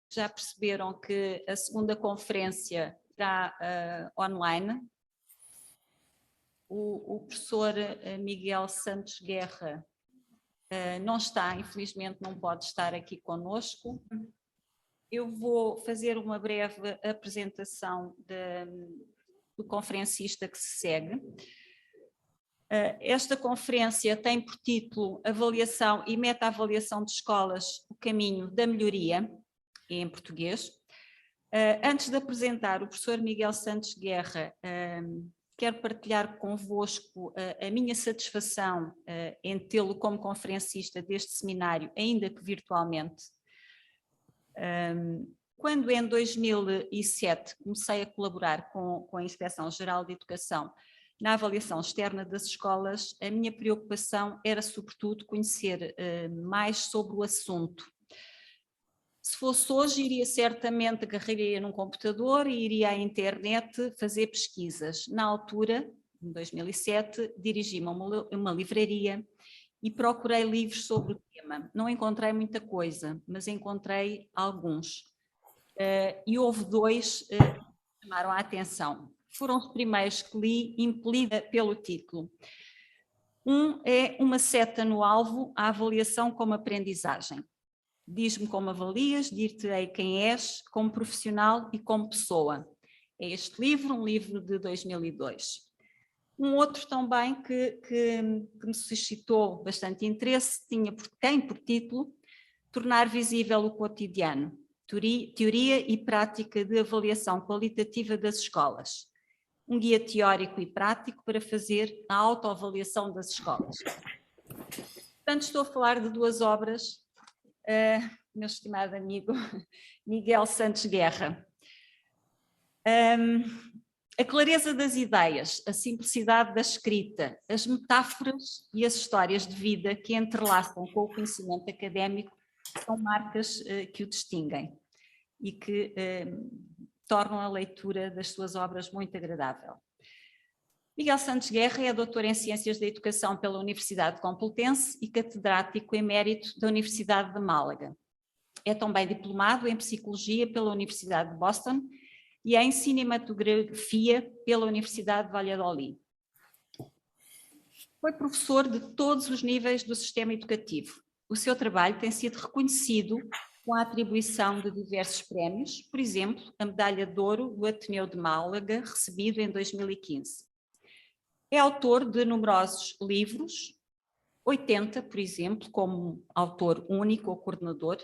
Já perceberam que a segunda conferência será online. O professor Miguel Santos Guerra não está, infelizmente não pode estar aqui conosco. Eu vou fazer uma breve apresentação do conferencista que se segue. Esta conferência tem por título Avaliação e Meta-avaliação de Escolas, o caminho da melhoria, em português. Antes de apresentar o professor Miguel Santos Guerra, quero partilhar convosco a minha satisfação em tê-lo como conferencista deste seminário, ainda que virtualmente. Quando em 2007 comecei a colaborar com a Inspeção-Geral de Educação na avaliação externa das escolas, a minha preocupação era sobretudo conhecer mais sobre o assunto. Se fosse hoje, iria certamente, agarraria num computador e iria à internet fazer pesquisas. Na altura, em 2007, dirigi-me a uma livraria e procurei livros sobre o tema. Não encontrei muita coisa, mas encontrei alguns. E houve dois que chamaram a atenção. Foram os primeiros que li, impelida pelo título. Um é Uma seta no alvo, a avaliação como aprendizagem. Diz-me como avalias, dir-te-ei quem és, como profissional e como pessoa. É este livro, um livro de 2002. Um outro também que me suscitou bastante interesse, tem por título Tornar visível o cotidiano, teoria e prática de avaliação qualitativa das escolas. Um guia teórico e prático para fazer a autoavaliação das escolas. Portanto, estou a falar de duas obras, meu estimado amigo Miguel Santos Guerra. A clareza das ideias, a simplicidade da escrita, as metáforas e as histórias de vida que entrelaçam com o conhecimento académico são marcas que o distinguem e que tornam a leitura das suas obras muito agradável. Miguel Santos Guerra é doutor em Ciências da Educação pela Universidade Complutense e catedrático emérito da Universidade de Málaga. É também diplomado em Psicologia pela Universidade de Boston e em Cinematografia pela Universidade de Valladolid. Foi professor de todos os níveis do sistema educativo. O seu trabalho tem sido reconhecido com a atribuição de diversos prémios, por exemplo, a Medalha de Ouro do Ateneu de Málaga, recebido em 2015. É autor de numerosos livros, 80, por exemplo, como autor único ou coordenador,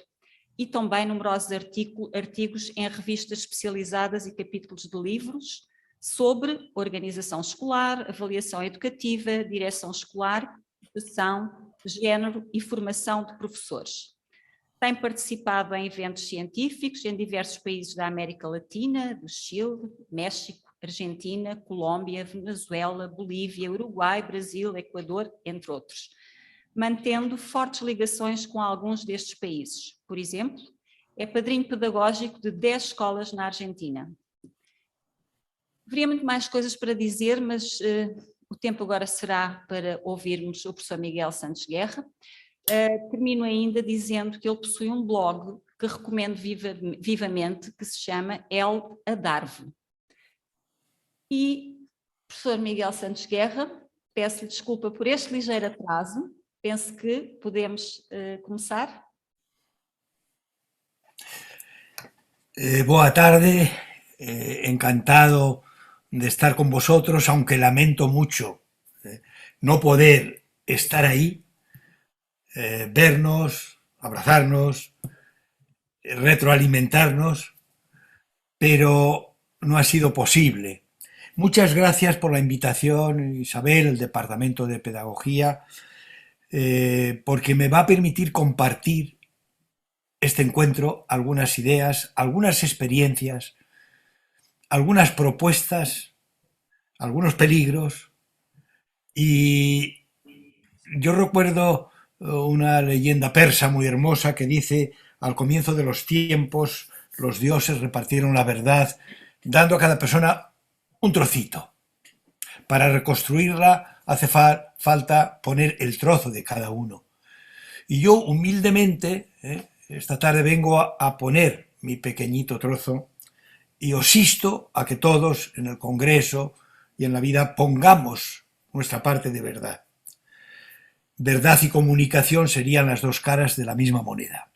e também numerosos artigos em revistas especializadas e capítulos de livros sobre organização escolar, avaliação educativa, direção escolar, educação, género e formação de professores. Tem participado em eventos científicos em diversos países da América Latina, do Chile, México, Argentina, Colômbia, Venezuela, Bolívia, Uruguai, Brasil, Equador, entre outros, mantendo fortes ligações com alguns destes países. Por exemplo, é padrinho pedagógico de 10 escolas na Argentina. Haveria muito mais coisas para dizer, mas o tempo agora será para ouvirmos o professor Miguel Santos Guerra. Termino ainda dizendo que ele possui um blog que recomendo vivamente, que se chama El Adarve. E, professor Miguel Santos Guerra, peço-lhe desculpa por este ligeiro atraso, penso que podemos começar. Boa tarde, encantado de estar con vosotros, aunque lamento mucho no poder estar ahí, vernos, abrazarnos, retroalimentarnos, pero no ha sido posible. Muchas gracias por la invitación, Isabel, el Departamento de Pedagogía, porque me va a permitir compartir este encuentro, algunas ideas, algunas experiencias, algunas propuestas, algunos peligros. Y yo recuerdo una leyenda persa muy hermosa que dice: al comienzo de los tiempos los dioses repartieron la verdad dando a cada persona un trocito. Para reconstruirla hace falta poner el trozo de cada uno. Y yo humildemente, esta tarde vengo a poner mi pequeñito trozo y os insto a que todos en el Congreso y en la vida pongamos nuestra parte de verdad. Verdad y comunicación serían las dos caras de la misma moneda.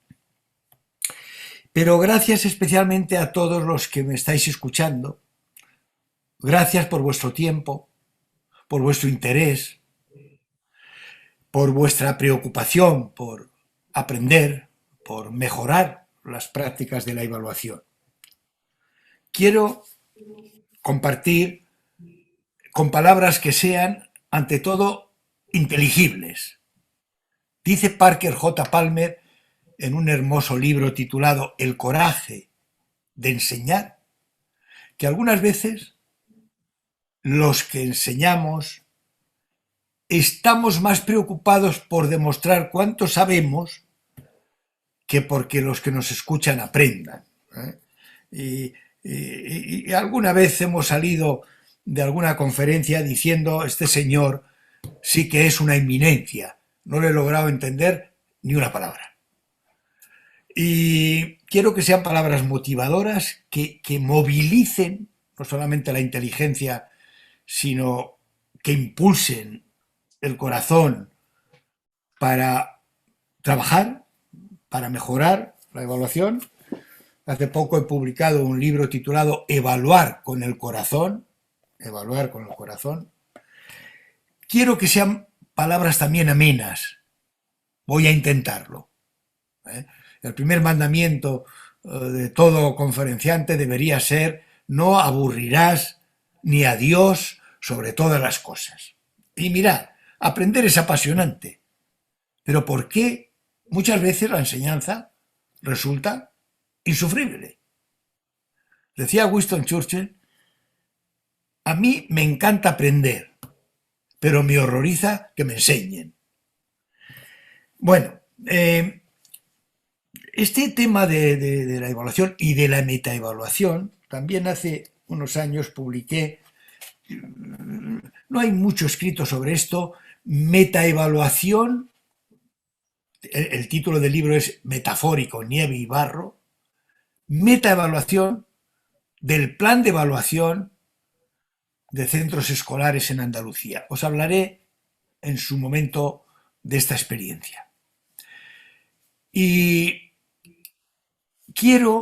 Pero gracias especialmente a todos los que me estáis escuchando. Gracias por vuestro tiempo, por vuestro interés, por vuestra preocupación por aprender, por mejorar las prácticas de la evaluación. Quiero compartir con palabras que sean, ante todo, inteligibles. Dice Parker J. Palmer en un hermoso libro titulado El coraje de enseñar, que algunas veces los que enseñamos estamos más preocupados por demostrar cuánto sabemos que porque los que nos escuchan aprendan. Y alguna vez hemos salido de alguna conferencia diciendo: este señor sí que es una eminencia, no le he logrado entender ni una palabra. Y quiero que sean palabras motivadoras, que movilicen no solamente la inteligencia, sino que impulsen el corazón para trabajar, para mejorar la evaluación. Hace poco he publicado un libro titulado Evaluar con el corazón. Evaluar con el corazón. Quiero que sean palabras también amenas. Voy a intentarlo. El primer mandamiento de todo conferenciante debería ser: no aburrirás ni a Dios sobre todas las cosas. Y mirad, aprender es apasionante. Pero ¿por qué muchas veces la enseñanza resulta insufrible? Decía Winston Churchill: a mí me encanta aprender, pero me horroriza que me enseñen. Bueno, este tema de la evaluación y de la metaevaluación, también hace unos años publiqué, no hay mucho escrito sobre esto, metaevaluación. El título del libro es Metafórico, nieve y barro. Metaevaluación del plan de evaluación de centros escolares en Andalucía. Os hablaré en su momento de esta experiencia. Y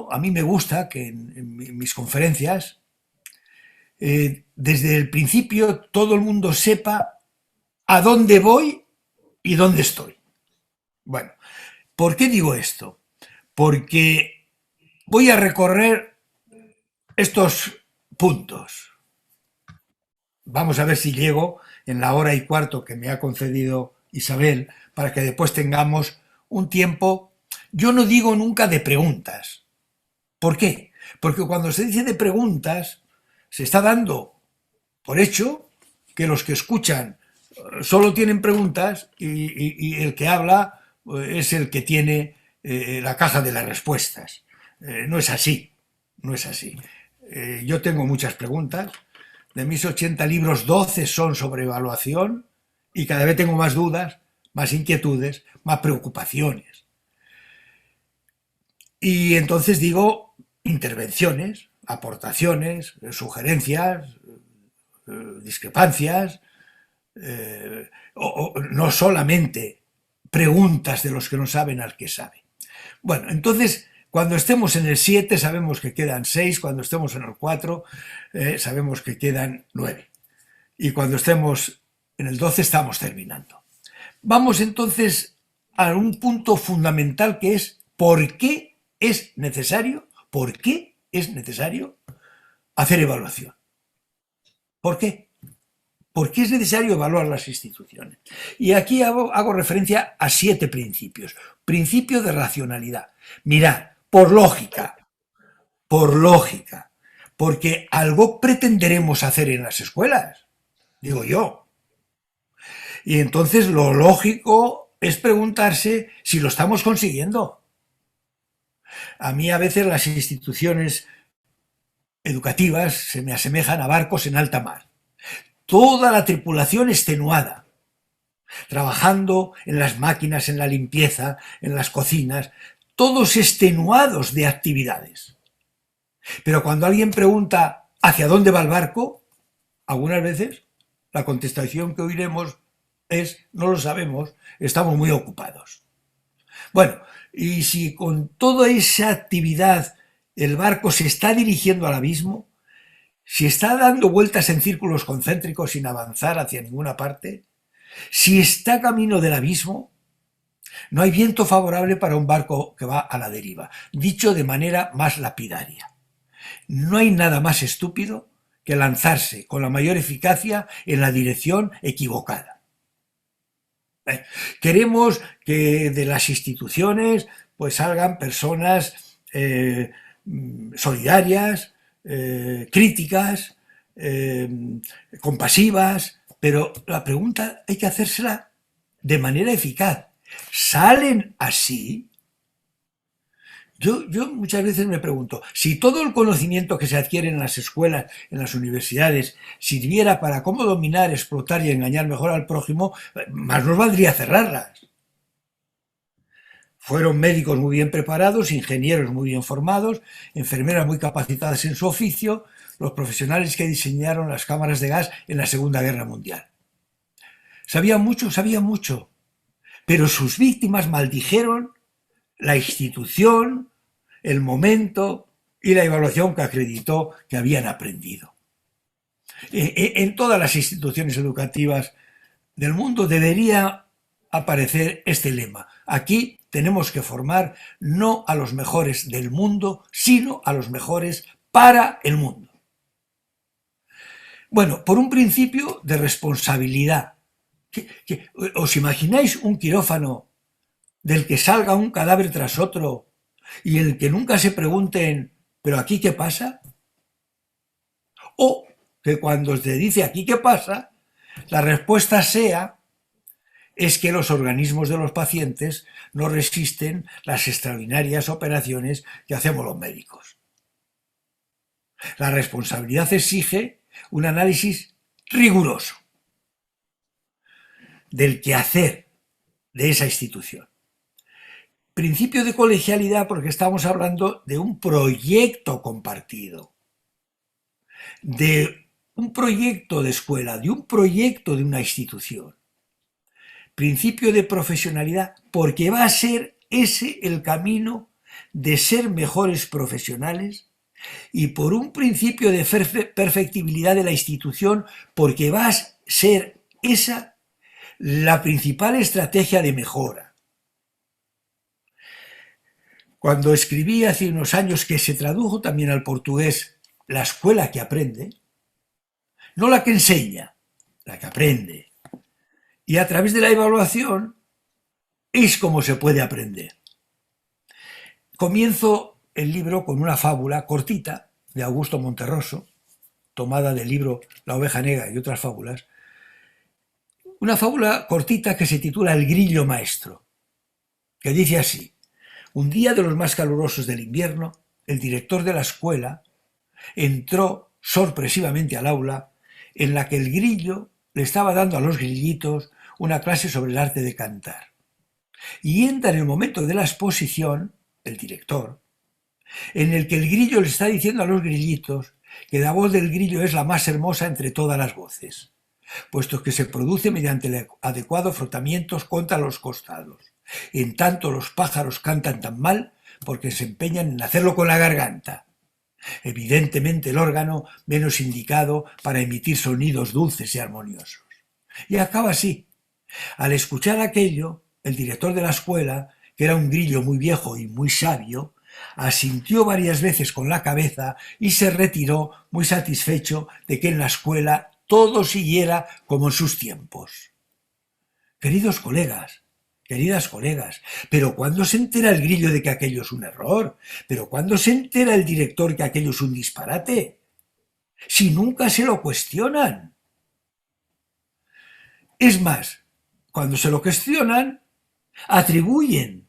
a mí me gusta que en mis conferencias, desde el principio todo el mundo sepa a dónde voy y dónde estoy. Bueno, ¿por qué digo esto? Porque voy a recorrer estos puntos. Vamos a ver si llego en la hora y cuarto que me ha concedido Isabel, para que después tengamos un tiempo. Yo no digo nunca de preguntas. ¿Por qué? Porque cuando se dice de preguntas, se está dando por hecho que los que escuchan solo tienen preguntas y el que habla es el que tiene la caja de las respuestas. No es así, no es así. Yo tengo muchas preguntas. De mis 80 libros, 12 son sobre evaluación y cada vez tengo más dudas, más inquietudes, más preocupaciones. Y entonces digo intervenciones, aportaciones, sugerencias, discrepancias, no solamente preguntas de los que no saben al que sabe. Bueno, entonces, cuando estemos en el 7 sabemos que quedan 6, cuando estemos en el 4 sabemos que quedan 9. Y cuando estemos en el 12 estamos terminando. Vamos entonces a un punto fundamental, que es ¿por qué es necesario hacer evaluación? ¿Por qué? ¿Por qué es necesario evaluar las instituciones? Y aquí hago referencia a 7 principios. Principio de racionalidad. Mirad, por lógica, porque algo pretenderemos hacer en las escuelas, digo yo. Y entonces lo lógico es preguntarse si lo estamos consiguiendo. A mí a veces las instituciones educativas se me asemejan a barcos en alta mar. Toda la tripulación extenuada, trabajando en las máquinas, en la limpieza, en las cocinas, todos extenuados de actividades. Pero cuando alguien pregunta ¿hacia dónde va el barco?, algunas veces la contestación que oiremos es no lo sabemos, estamos muy ocupados. Bueno, y si con toda esa actividad el barco se está dirigiendo al abismo, si está dando vueltas en círculos concéntricos sin avanzar hacia ninguna parte, si está camino del abismo, no hay viento favorable para un barco que va a la deriva. Dicho de manera más lapidaria, no hay nada más estúpido que lanzarse con la mayor eficacia en la dirección equivocada. Queremos que de las instituciones pues salgan personas solidarias, críticas, compasivas, pero la pregunta hay que hacérsela de manera eficaz. ¿Salen así? Yo muchas veces me pregunto, si todo el conocimiento que se adquiere en las escuelas, en las universidades, sirviera para cómo dominar, explotar y engañar mejor al prójimo, más nos valdría cerrarlas. Fueron médicos muy bien preparados, ingenieros muy bien formados, enfermeras muy capacitadas en su oficio, los profesionales que diseñaron las cámaras de gas en la Segunda Guerra Mundial. Sabían mucho, pero sus víctimas maldijeron la institución, el momento y la evaluación que acreditó que habían aprendido. En todas las instituciones educativas del mundo debería aparecer este lema: aquí tenemos que formar no a los mejores del mundo, sino a los mejores para el mundo. Bueno, por un principio de responsabilidad. ¿Os imagináis un quirófano del que salga un cadáver tras otro y en el que nunca se pregunten ¿pero aquí qué pasa? O que cuando se dice ¿aquí qué pasa?, la respuesta sea es que los organismos de los pacientes no resisten las extraordinarias operaciones que hacemos los médicos. La responsabilidad exige un análisis riguroso del quehacer de esa institución. Principio de colegialidad porque estamos hablando de un proyecto compartido, de un proyecto de escuela, de un proyecto de una institución. Principio de profesionalidad porque va a ser ese el camino de ser mejores profesionales, y por un principio de perfectibilidad de la institución porque va a ser esa la principal estrategia de mejora. Cuando escribí hace unos años, que se tradujo también al portugués, la escuela que aprende, no la que enseña, la que aprende, y a través de la evaluación es como se puede aprender. Comienzo el libro con una fábula cortita de Augusto Monterroso, tomada del libro La oveja negra y otras fábulas, una fábula cortita que se titula El grillo maestro, que dice así: un día de los más calurosos del invierno, el director de la escuela entró sorpresivamente al aula en la que el grillo le estaba dando a los grillitos una clase sobre el arte de cantar. Y entra en el momento de la exposición, el director, en el que el grillo le está diciendo a los grillitos que la voz del grillo es la más hermosa entre todas las voces, puesto que se produce mediante el adecuado frotamiento contra los costados. En tanto, los pájaros cantan tan mal porque se empeñan en hacerlo con la garganta. Evidentemente el órgano menos indicado para emitir sonidos dulces y armoniosos. Y acaba así. Al escuchar aquello, el director de la escuela, que era un grillo muy viejo y muy sabio, asintió varias veces con la cabeza y se retiró muy satisfecho de que en la escuela todo siguiera como en sus tiempos. Queridos colegas, queridas colegas, ¿pero cuándo se entera el grillo de que aquello es un error? ¿Pero cuándo se entera el director que aquello es un disparate? Si nunca se lo cuestionan. Es más, cuando se lo cuestionan, atribuyen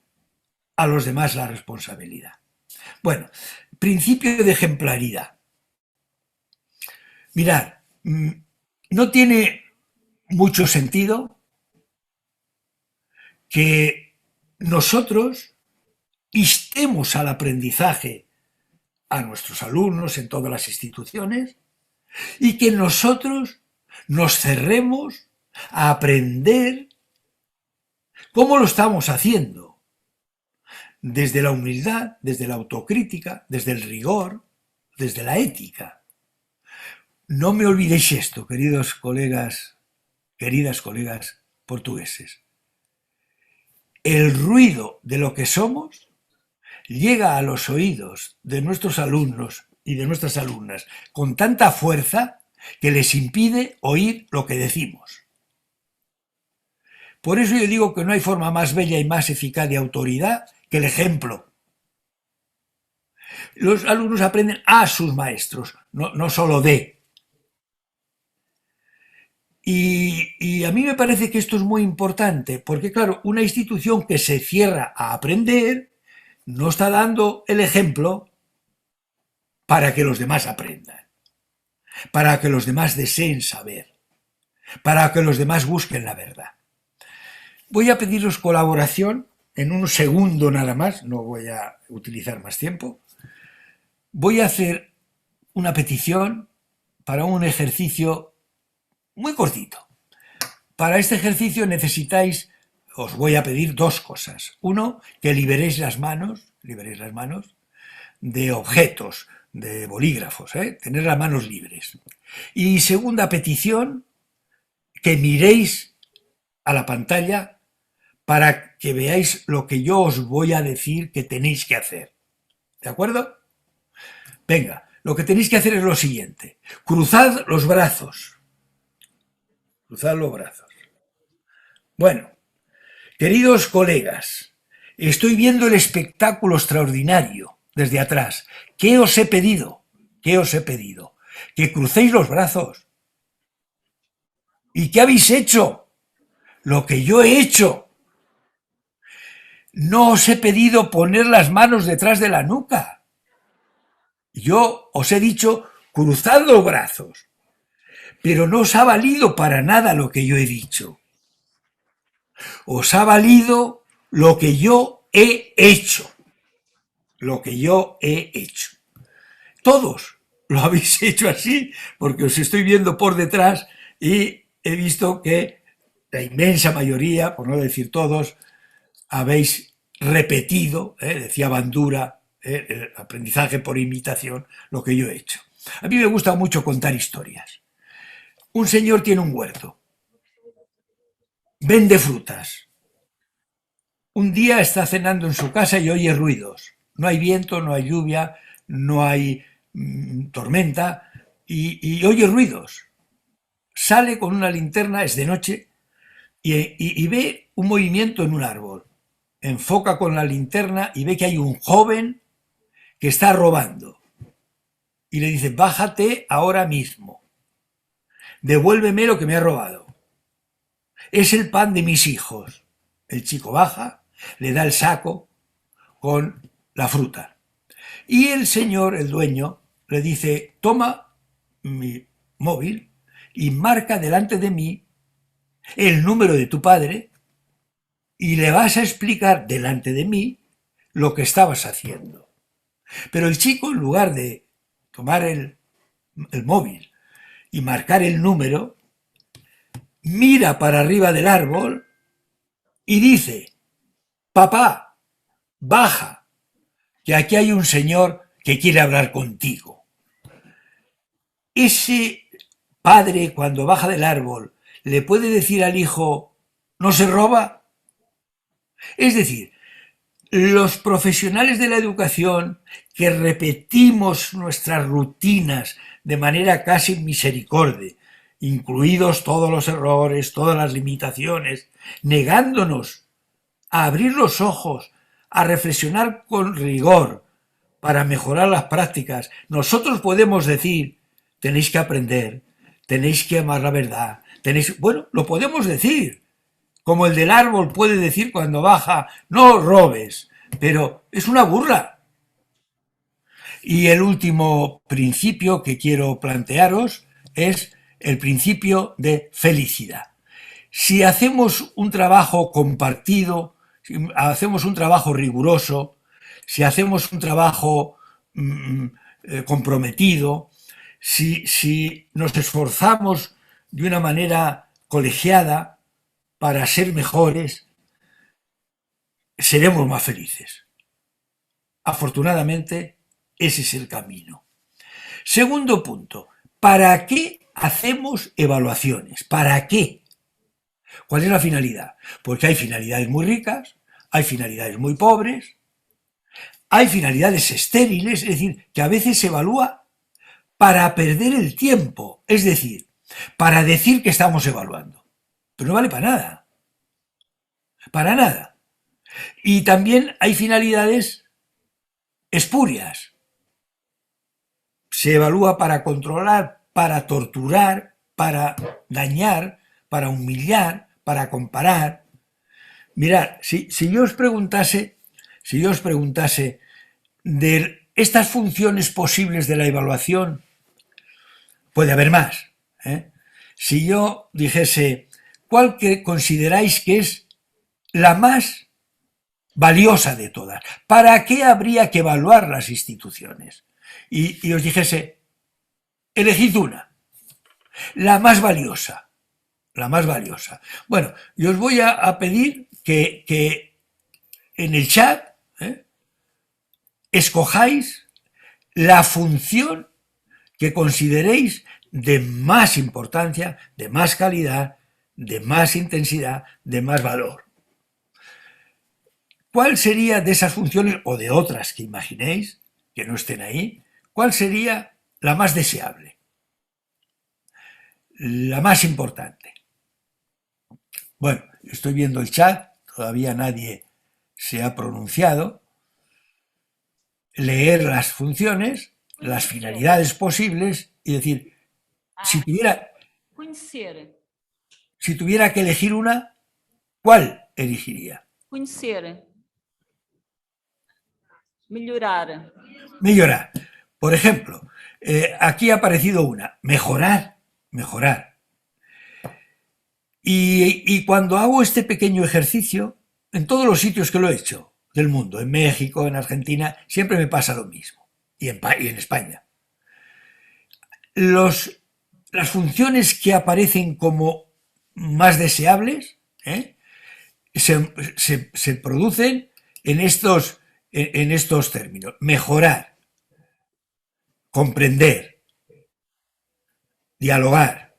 a los demás la responsabilidad. Bueno, principio de ejemplaridad. Mirad, no tiene mucho sentido que nosotros instemos al aprendizaje a nuestros alumnos en todas las instituciones y que nosotros nos cerremos a aprender cómo lo estamos haciendo, desde la humildad, desde la autocrítica, desde el rigor, desde la ética. No me olvidéis esto, queridos colegas, queridas colegas portugueses. El ruido de lo que somos llega a los oídos de nuestros alumnos y de nuestras alumnas con tanta fuerza que les impide oír lo que decimos. Por eso yo digo que no hay forma más bella y más eficaz de autoridad que el ejemplo. Los alumnos aprenden a sus maestros, no solo de. Y a mí me parece que esto es muy importante, porque claro, una institución que se cierra a aprender no está dando el ejemplo para que los demás aprendan, para que los demás deseen saber, para que los demás busquen la verdad. Voy a pediros colaboración en un segundo nada más, no voy a utilizar más tiempo. Voy a hacer una petición para un ejercicio muy cortito. Para este ejercicio necesitáis, os voy a pedir dos cosas. Uno, que liberéis las manos de objetos, de bolígrafos, tener las manos libres. Y segunda petición, que miréis a la pantalla para que veáis lo que yo os voy a decir que tenéis que hacer. ¿De acuerdo? Venga, lo que tenéis que hacer es lo siguiente. Cruzad los brazos. Cruzad los brazos. Bueno, queridos colegas, estoy viendo el espectáculo extraordinario desde atrás. ¿Qué os he pedido? ¿Qué os he pedido? Que crucéis los brazos. ¿Y qué habéis hecho? Lo que yo he hecho. No os he pedido poner las manos detrás de la nuca. Yo os he dicho, cruzad los brazos. Pero no os ha valido para nada lo que yo he dicho. Os ha valido lo que yo he hecho. Lo que yo he hecho. Todos lo habéis hecho así, porque os estoy viendo por detrás y he visto que la inmensa mayoría, por no decir todos, habéis repetido, decía Bandura, el aprendizaje por imitación, lo que yo he hecho. A mí me gusta mucho contar historias. Un señor tiene un huerto, vende frutas. Un día está cenando en su casa y oye ruidos. No hay viento, no hay lluvia, no hay tormenta y oye ruidos. Sale con una linterna, es de noche, y ve un movimiento en un árbol. Enfoca con la linterna y ve que hay un joven que está robando. Y le dice, bájate ahora mismo. Devuélveme lo que me ha robado. Es el pan de mis hijos. El chico baja, le da el saco con la fruta. Y el señor, el dueño, le dice, toma mi móvil y marca delante de mí el número de tu padre y le vas a explicar delante de mí lo que estabas haciendo. Pero el chico, en lugar de tomar el móvil y marcar el número, mira para arriba del árbol y dice, papá, baja, que aquí hay un señor que quiere hablar contigo. Ese padre, cuando baja del árbol, ¿le puede decir al hijo, no se roba? Es decir, los profesionales de la educación que repetimos nuestras rutinas de manera casi misericordia, incluidos todos los errores, todas las limitaciones, negándonos a abrir los ojos, a reflexionar con rigor para mejorar las prácticas, nosotros podemos decir, tenéis que aprender, tenéis que amar la verdad, bueno, lo podemos decir, como el del árbol puede decir cuando baja, no robes, pero es una burla. Y el último principio que quiero plantearos es el principio de felicidad. Si hacemos un trabajo compartido, si hacemos un trabajo riguroso, si hacemos un trabajo comprometido, si nos esforzamos de una manera colegiada para ser mejores, seremos más felices. Afortunadamente, ese es el camino. Segundo punto, ¿para qué hacemos evaluaciones? ¿Para qué? ¿Cuál es la finalidad? Porque hay finalidades muy ricas, hay finalidades muy pobres, hay finalidades estériles, es decir, que a veces se evalúa para perder el tiempo, es decir, para decir que estamos evaluando. Pero no vale para nada. Para nada. Y también hay finalidades espurias. Se evalúa para controlar, para torturar, para dañar, para humillar, para comparar. Mirad, si yo os preguntase de estas funciones posibles de la evaluación, puede haber más, ¿eh? Si yo dijese, ¿cuál que consideráis que es la más valiosa de todas? ¿Para qué habría que evaluar las instituciones? Y os dijese, elegid una, la más valiosa, la más valiosa. Bueno, y os voy a pedir que en el chat escojáis la función que consideréis de más importancia, de más calidad, de más intensidad, de más valor. ¿Cuál sería de esas funciones o de otras que imaginéis, que no estén ahí, cuál sería la más deseable, la más importante? Bueno, estoy viendo el chat, todavía nadie se ha pronunciado. Leer las funciones, las finalidades posibles y decir, si tuviera que elegir una, ¿cuál elegiría? Conhecer. Melhorar. Mejorar. Por ejemplo, aquí ha aparecido una, mejorar, mejorar. Y cuando hago este pequeño ejercicio, en todos los sitios que lo he hecho del mundo, en México, en Argentina, siempre me pasa lo mismo, y en España. Las funciones que aparecen como más deseables se producen en estos términos. Mejorar, comprender, dialogar,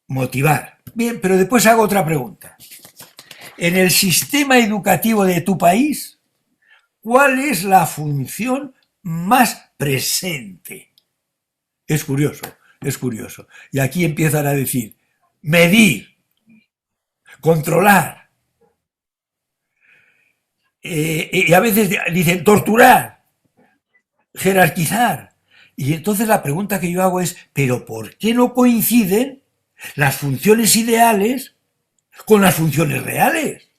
motivar. Bien, pero después hago otra pregunta. En el sistema educativo de tu país, ¿cuál es la función más presente? Es curioso, es curioso. Y aquí empiezan a decir, medir, controlar. Y a veces dicen torturar, jerarquizar. Y entonces la pregunta que yo hago es, ¿pero por qué no coinciden las funciones ideales con las funciones reales?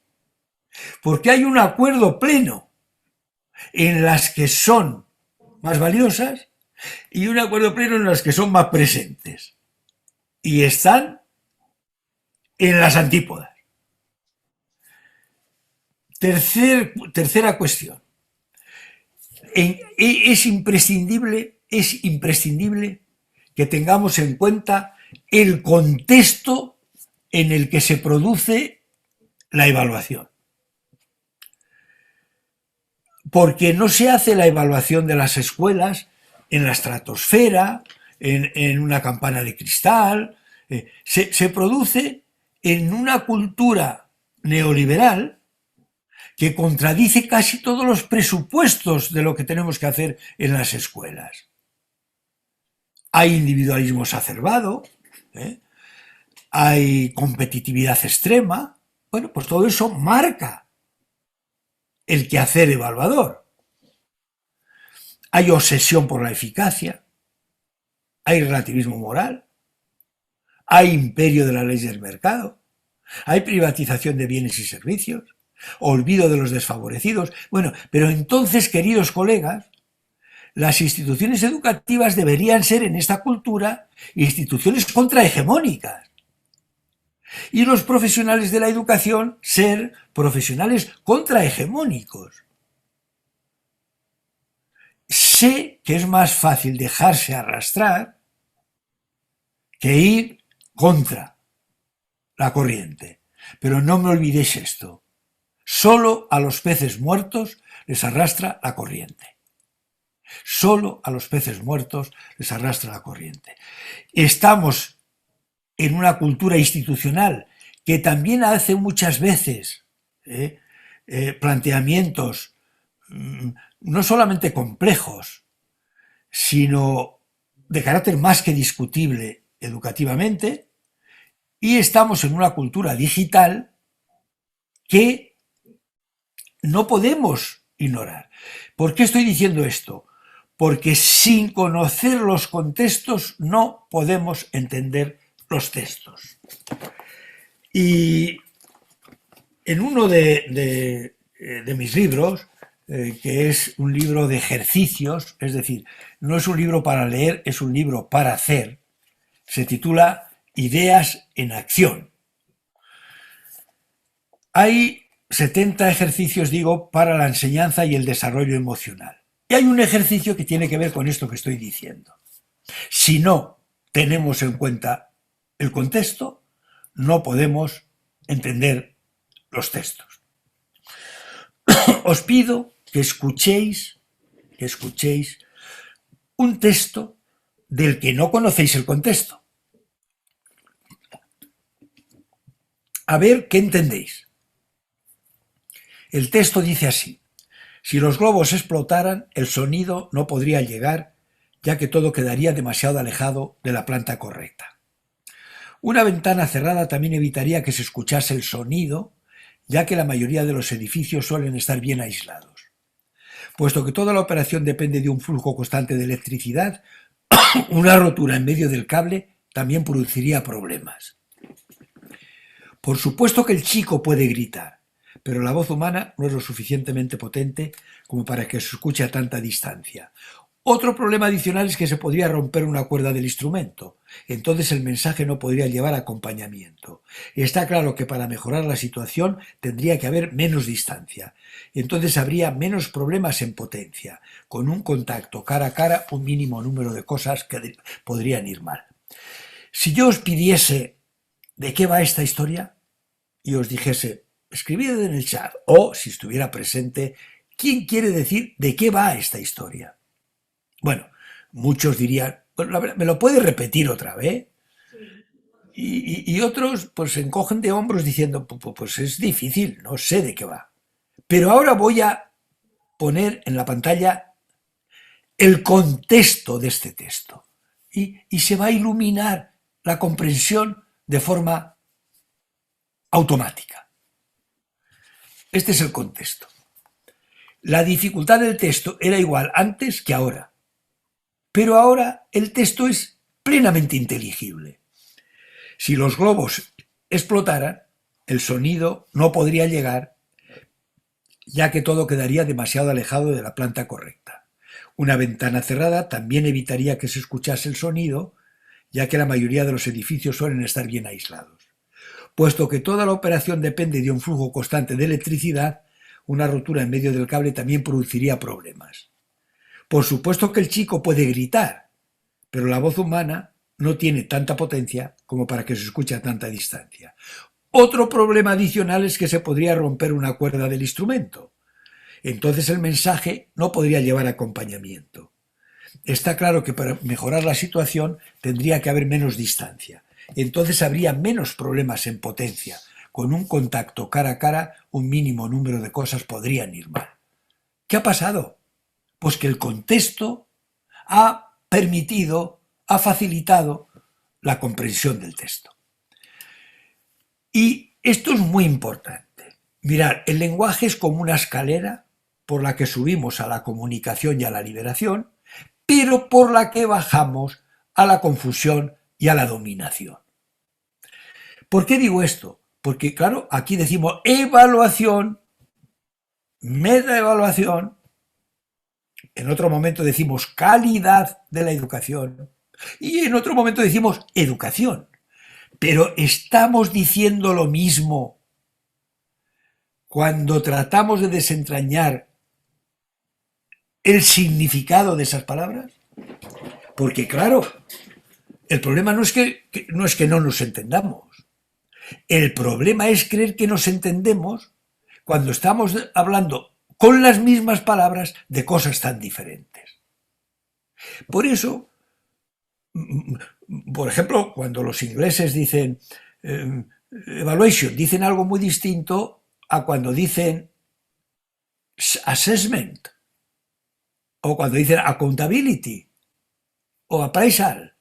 Porque hay un acuerdo pleno en las que son más valiosas y un acuerdo pleno en las que son más presentes. Y están en las antípodas. Tercera cuestión. Es imprescindible que tengamos en cuenta el contexto en el que se produce la evaluación. Porque no se hace la evaluación de las escuelas en la estratosfera, en una campana de cristal, se produce en una cultura neoliberal que contradice casi todos los presupuestos de lo que tenemos que hacer en las escuelas. Hay individualismo exacerbado, hay competitividad extrema. Bueno, pues todo eso marca el quehacer evaluador. Hay obsesión por la eficacia, hay relativismo moral, hay imperio de la ley del mercado, Hay privatización de bienes y servicios, olvido de los desfavorecidos. Bueno, pero entonces, queridos colegas, las instituciones educativas deberían ser en esta cultura instituciones contrahegemónicas y los profesionales de la educación ser profesionales contrahegemónicos. Sé que es más fácil dejarse arrastrar que ir contra la corriente, pero no me olvidéis esto: solo a los peces muertos les arrastra la corriente. Solo a los peces muertos les arrastra la corriente. Estamos en una cultura institucional que también hace muchas veces planteamientos no solamente complejos, sino de carácter más que discutible educativamente, y estamos en una cultura digital que no podemos ignorar. ¿Por qué estoy diciendo esto? Porque sin conocer los contextos no podemos entender los textos. Y en uno de mis libros, que es un libro de ejercicios, es decir, no es un libro para leer, es un libro para hacer, se titula Ideas en acción. Hay 70 ejercicios, digo, para la enseñanza y el desarrollo emocional. Y hay un ejercicio que tiene que ver con esto que estoy diciendo. Si no tenemos en cuenta el contexto, no podemos entender los textos. Os pido que escuchéis un texto del que no conocéis el contexto. A ver qué entendéis. El texto dice así: si los globos explotaran, el sonido no podría llegar, ya que todo quedaría demasiado alejado de la planta correcta. Una ventana cerrada también evitaría que se escuchase el sonido, ya que la mayoría de los edificios suelen estar bien aislados. Puesto que toda la operación depende de un flujo constante de electricidad, una rotura en medio del cable también produciría problemas. Por supuesto que el chico puede gritar, pero la voz humana no es lo suficientemente potente como para que se escuche a tanta distancia. Otro problema adicional es que se podría romper una cuerda del instrumento, entonces el mensaje no podría llevar acompañamiento. Está claro que para mejorar la situación tendría que haber menos distancia, entonces habría menos problemas en potencia. Con un contacto cara a cara, un mínimo número de cosas que podrían ir mal. Si yo os pidiese de qué va esta historia y os dijese, escribid en el chat, o si estuviera presente, ¿quién quiere decir de qué va esta historia? Bueno, muchos dirían, ¿me lo puede repetir otra vez? Y otros pues se encogen de hombros diciendo, pues es difícil, no sé de qué va. Pero ahora voy a poner en la pantalla el contexto de este texto y se va a iluminar la comprensión de forma automática. Este es el contexto. La dificultad del texto era igual antes que ahora, pero ahora el texto es plenamente inteligible. Si los globos explotaran, el sonido no podría llegar, ya que todo quedaría demasiado alejado de la planta correcta. Una ventana cerrada también evitaría que se escuchase el sonido, ya que la mayoría de los edificios suelen estar bien aislados. Puesto que toda la operación depende de un flujo constante de electricidad, una rotura en medio del cable también produciría problemas. Por supuesto que el chico puede gritar, pero la voz humana no tiene tanta potencia como para que se escuche a tanta distancia. Otro problema adicional es que se podría romper una cuerda del instrumento. Entonces el mensaje no podría llevar acompañamiento. Está claro que para mejorar la situación tendría que haber menos distancia. Entonces habría menos problemas en potencia. Con un contacto cara a cara, un mínimo número de cosas podrían ir mal. ¿Qué ha pasado? Pues que el contexto ha permitido, ha facilitado la comprensión del texto. Y esto es muy importante. Mirad, el lenguaje es como una escalera por la que subimos a la comunicación y a la liberación, pero por la que bajamos a la confusión y a la dominación. ¿Por qué digo esto? Porque claro, aquí decimos evaluación, metaevaluación, en otro momento decimos calidad de la educación y en otro momento decimos educación. Pero estamos diciendo lo mismo cuando tratamos de desentrañar el significado de esas palabras. Porque claro, el problema no es que no nos entendamos. El problema es creer que nos entendemos cuando estamos hablando con las mismas palabras de cosas tan diferentes. Por eso, por ejemplo, cuando los ingleses dicen evaluation, dicen algo muy distinto a cuando dicen assessment, o cuando dicen accountability, o appraisal,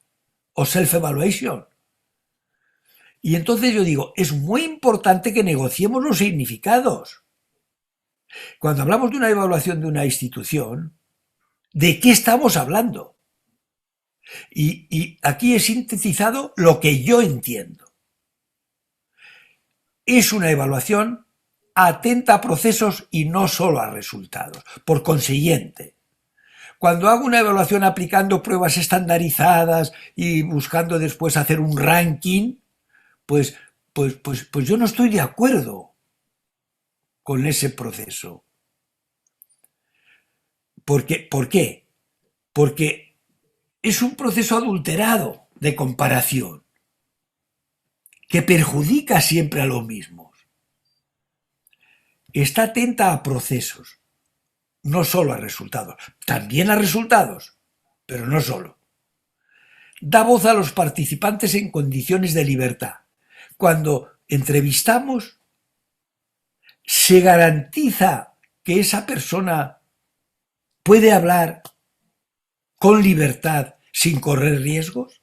o self-evaluation. Y entonces yo digo, es muy importante que negociemos los significados. Cuando hablamos de una evaluación de una institución, ¿de qué estamos hablando? Y aquí he sintetizado lo que yo entiendo. Es una evaluación atenta a procesos y no solo a resultados. Por consiguiente, cuando hago una evaluación aplicando pruebas estandarizadas y buscando después hacer un ranking, pues yo no estoy de acuerdo con ese proceso. ¿Por qué? Porque es un proceso adulterado de comparación que perjudica siempre a los mismos. Está atenta a procesos, no solo a resultados. También a resultados, pero no solo. Da voz a los participantes en condiciones de libertad. Cuando entrevistamos, se garantiza que esa persona puede hablar con libertad sin correr riesgos.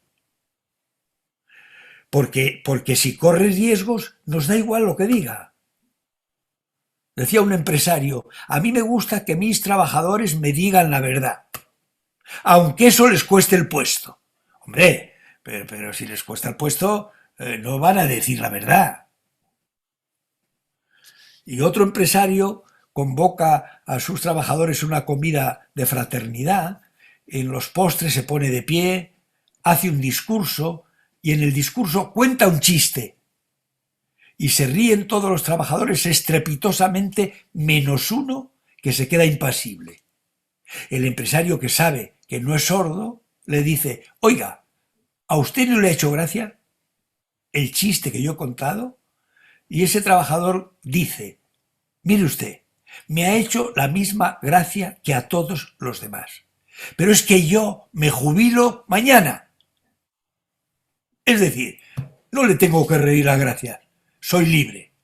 Porque si corre riesgos, nos da igual lo que diga. Decía un empresario, a mí me gusta que mis trabajadores me digan la verdad, aunque eso les cueste el puesto. Hombre, pero si les cuesta el puesto, no van a decir la verdad. Y otro empresario convoca a sus trabajadores a una comida de fraternidad, en los postres se pone de pie, hace un discurso y en el discurso cuenta un chiste. Y se ríen todos los trabajadores estrepitosamente, menos uno que se queda impasible. El empresario, que sabe que no es sordo, le dice, oiga, ¿a usted no le ha hecho gracia el chiste que yo he contado? Y ese trabajador dice, mire usted, me ha hecho la misma gracia que a todos los demás, pero es que yo me jubilo mañana. Es decir, no le tengo que reír las gracias, soy libre.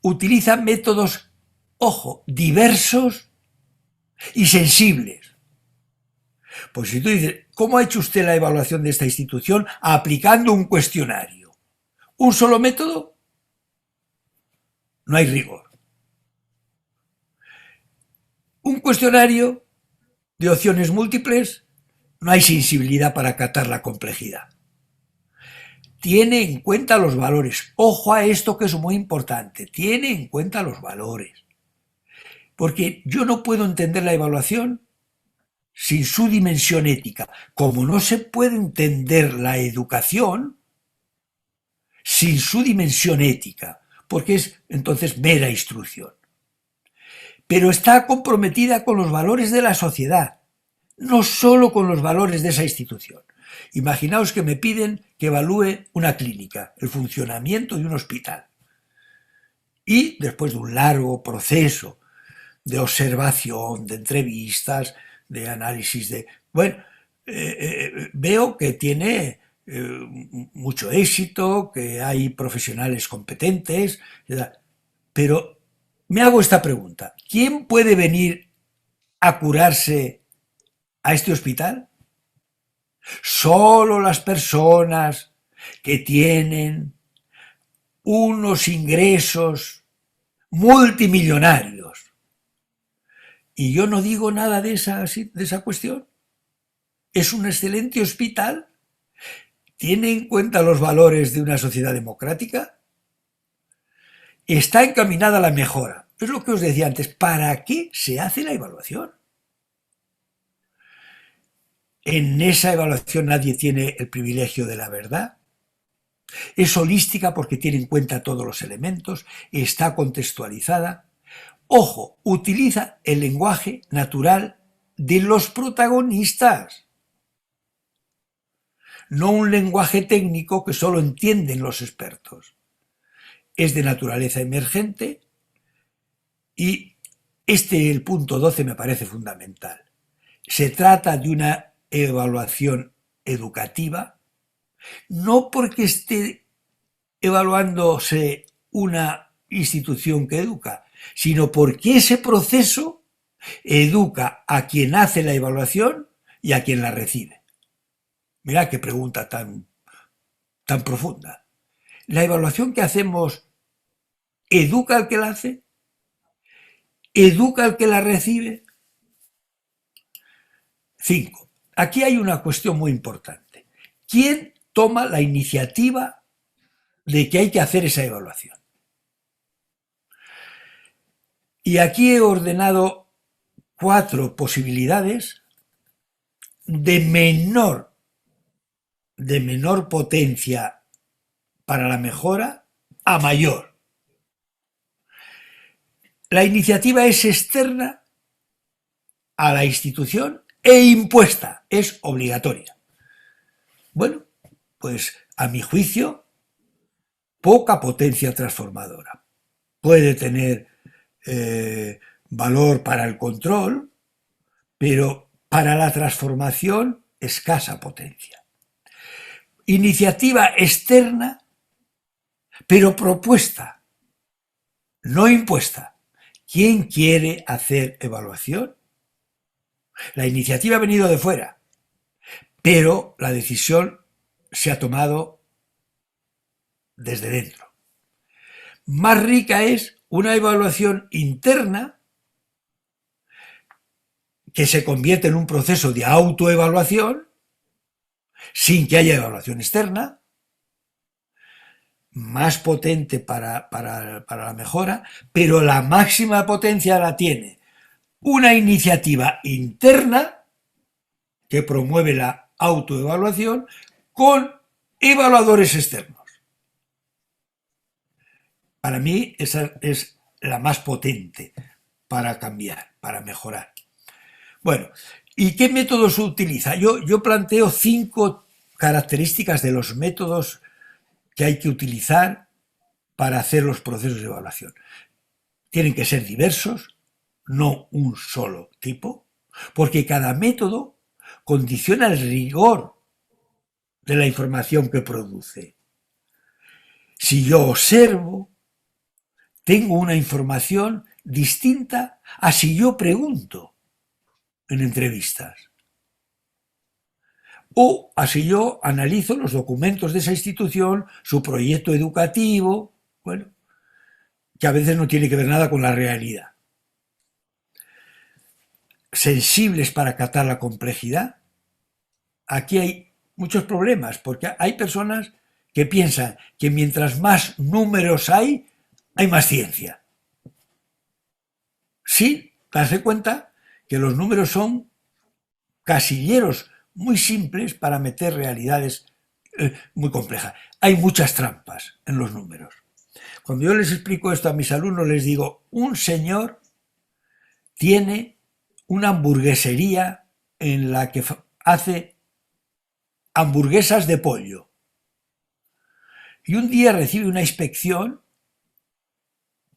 Utiliza métodos, ojo, diversos y sensibles. Pues si tú dices, ¿cómo ha hecho usted la evaluación de esta institución? Aplicando un cuestionario. ¿Un solo método? No hay rigor. Un cuestionario de opciones múltiples, no hay sensibilidad para acatar la complejidad. Tiene en cuenta los valores. Ojo a esto, que es muy importante. Tiene en cuenta los valores. Porque yo no puedo entender la evaluación sin su dimensión ética. Como no se puede entender la educación sin su dimensión ética, porque es entonces mera instrucción. Pero está comprometida con los valores de la sociedad, no solo con los valores de esa institución. Imaginaos que me piden que evalúe una clínica, el funcionamiento de un hospital. Y después de un largo proceso de observación, de entrevistas, de análisis de... Bueno, veo que tiene mucho éxito, que hay profesionales competentes, pero me hago esta pregunta. ¿Quién puede venir a curarse a este hospital? Solo las personas que tienen unos ingresos multimillonarios. Y yo no digo nada de esa cuestión. Es un excelente hospital. ¿Tiene en cuenta los valores de una sociedad democrática? está encaminada a la mejora. Es lo que os decía antes, ¿para qué se hace la evaluación? En esa evaluación nadie tiene el privilegio de la verdad. Es holística porque tiene en cuenta todos los elementos, está contextualizada. Ojo, utiliza el lenguaje natural de los protagonistas, no un lenguaje técnico que solo entienden los expertos. Es de naturaleza emergente y el punto 12 me parece fundamental. Se trata de una evaluación educativa, no porque esté evaluándose una institución que educa, sino porque ese proceso educa a quien hace la evaluación y a quien la recibe. Mirad qué pregunta tan profunda. ¿La evaluación que hacemos educa al que la hace? ¿Educa al que la recibe? 5. Aquí hay una cuestión muy importante. ¿Quién toma la iniciativa de que hay que hacer esa evaluación? Y aquí he ordenado 4 posibilidades de menor potencia para la mejora a mayor. La iniciativa es externa a la institución e impuesta, es obligatoria. Bueno, pues a mi juicio, poca potencia transformadora. Puede tener valor para el control, pero para la transformación, escasa potencia. Iniciativa externa, pero propuesta, no impuesta. ¿Quién quiere hacer evaluación? La iniciativa ha venido de fuera, pero la decisión se ha tomado desde dentro. Más rica es una evaluación interna que se convierte en un proceso de autoevaluación sin que haya evaluación externa, más potente para la mejora, pero la máxima potencia la tiene una iniciativa interna que promueve la autoevaluación con evaluadores externos. Para mí esa es la más potente para cambiar, para mejorar. Bueno, ¿y qué métodos utiliza? Yo planteo 5 características de los métodos que hay que utilizar para hacer los procesos de evaluación. Tienen que ser diversos, no un solo tipo, porque cada método condiciona el rigor de la información que produce. Si yo observo, tengo una información distinta a si yo pregunto en entrevistas. O así yo analizo los documentos de esa institución, su proyecto educativo, bueno, que a veces no tiene que ver nada con la realidad. Sensibles para captar la complejidad. Aquí hay muchos problemas, porque hay personas que piensan que mientras más números hay más ciencia. Sí, darse cuenta que los números son casilleros muy simples para meter realidades muy complejas. Hay muchas trampas en los números. Cuando yo les explico esto a mis alumnos, les digo, un señor tiene una hamburguesería en la que hace hamburguesas de pollo. Y un día recibe una inspección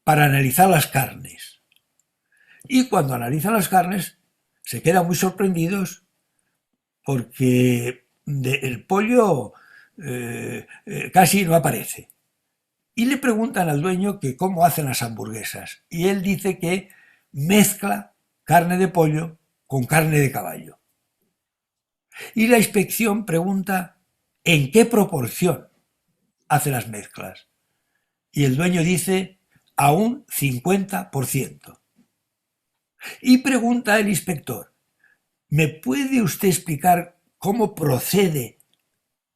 para analizar las carnes. Y cuando analizan las carnes, se quedan muy sorprendidos porque el pollo casi no aparece. Y le preguntan al dueño que cómo hacen las hamburguesas. Y él dice que mezcla carne de pollo con carne de caballo. Y la inspección pregunta en qué proporción hace las mezclas. Y el dueño dice a un 50%. Y pregunta el inspector, ¿me puede usted explicar cómo procede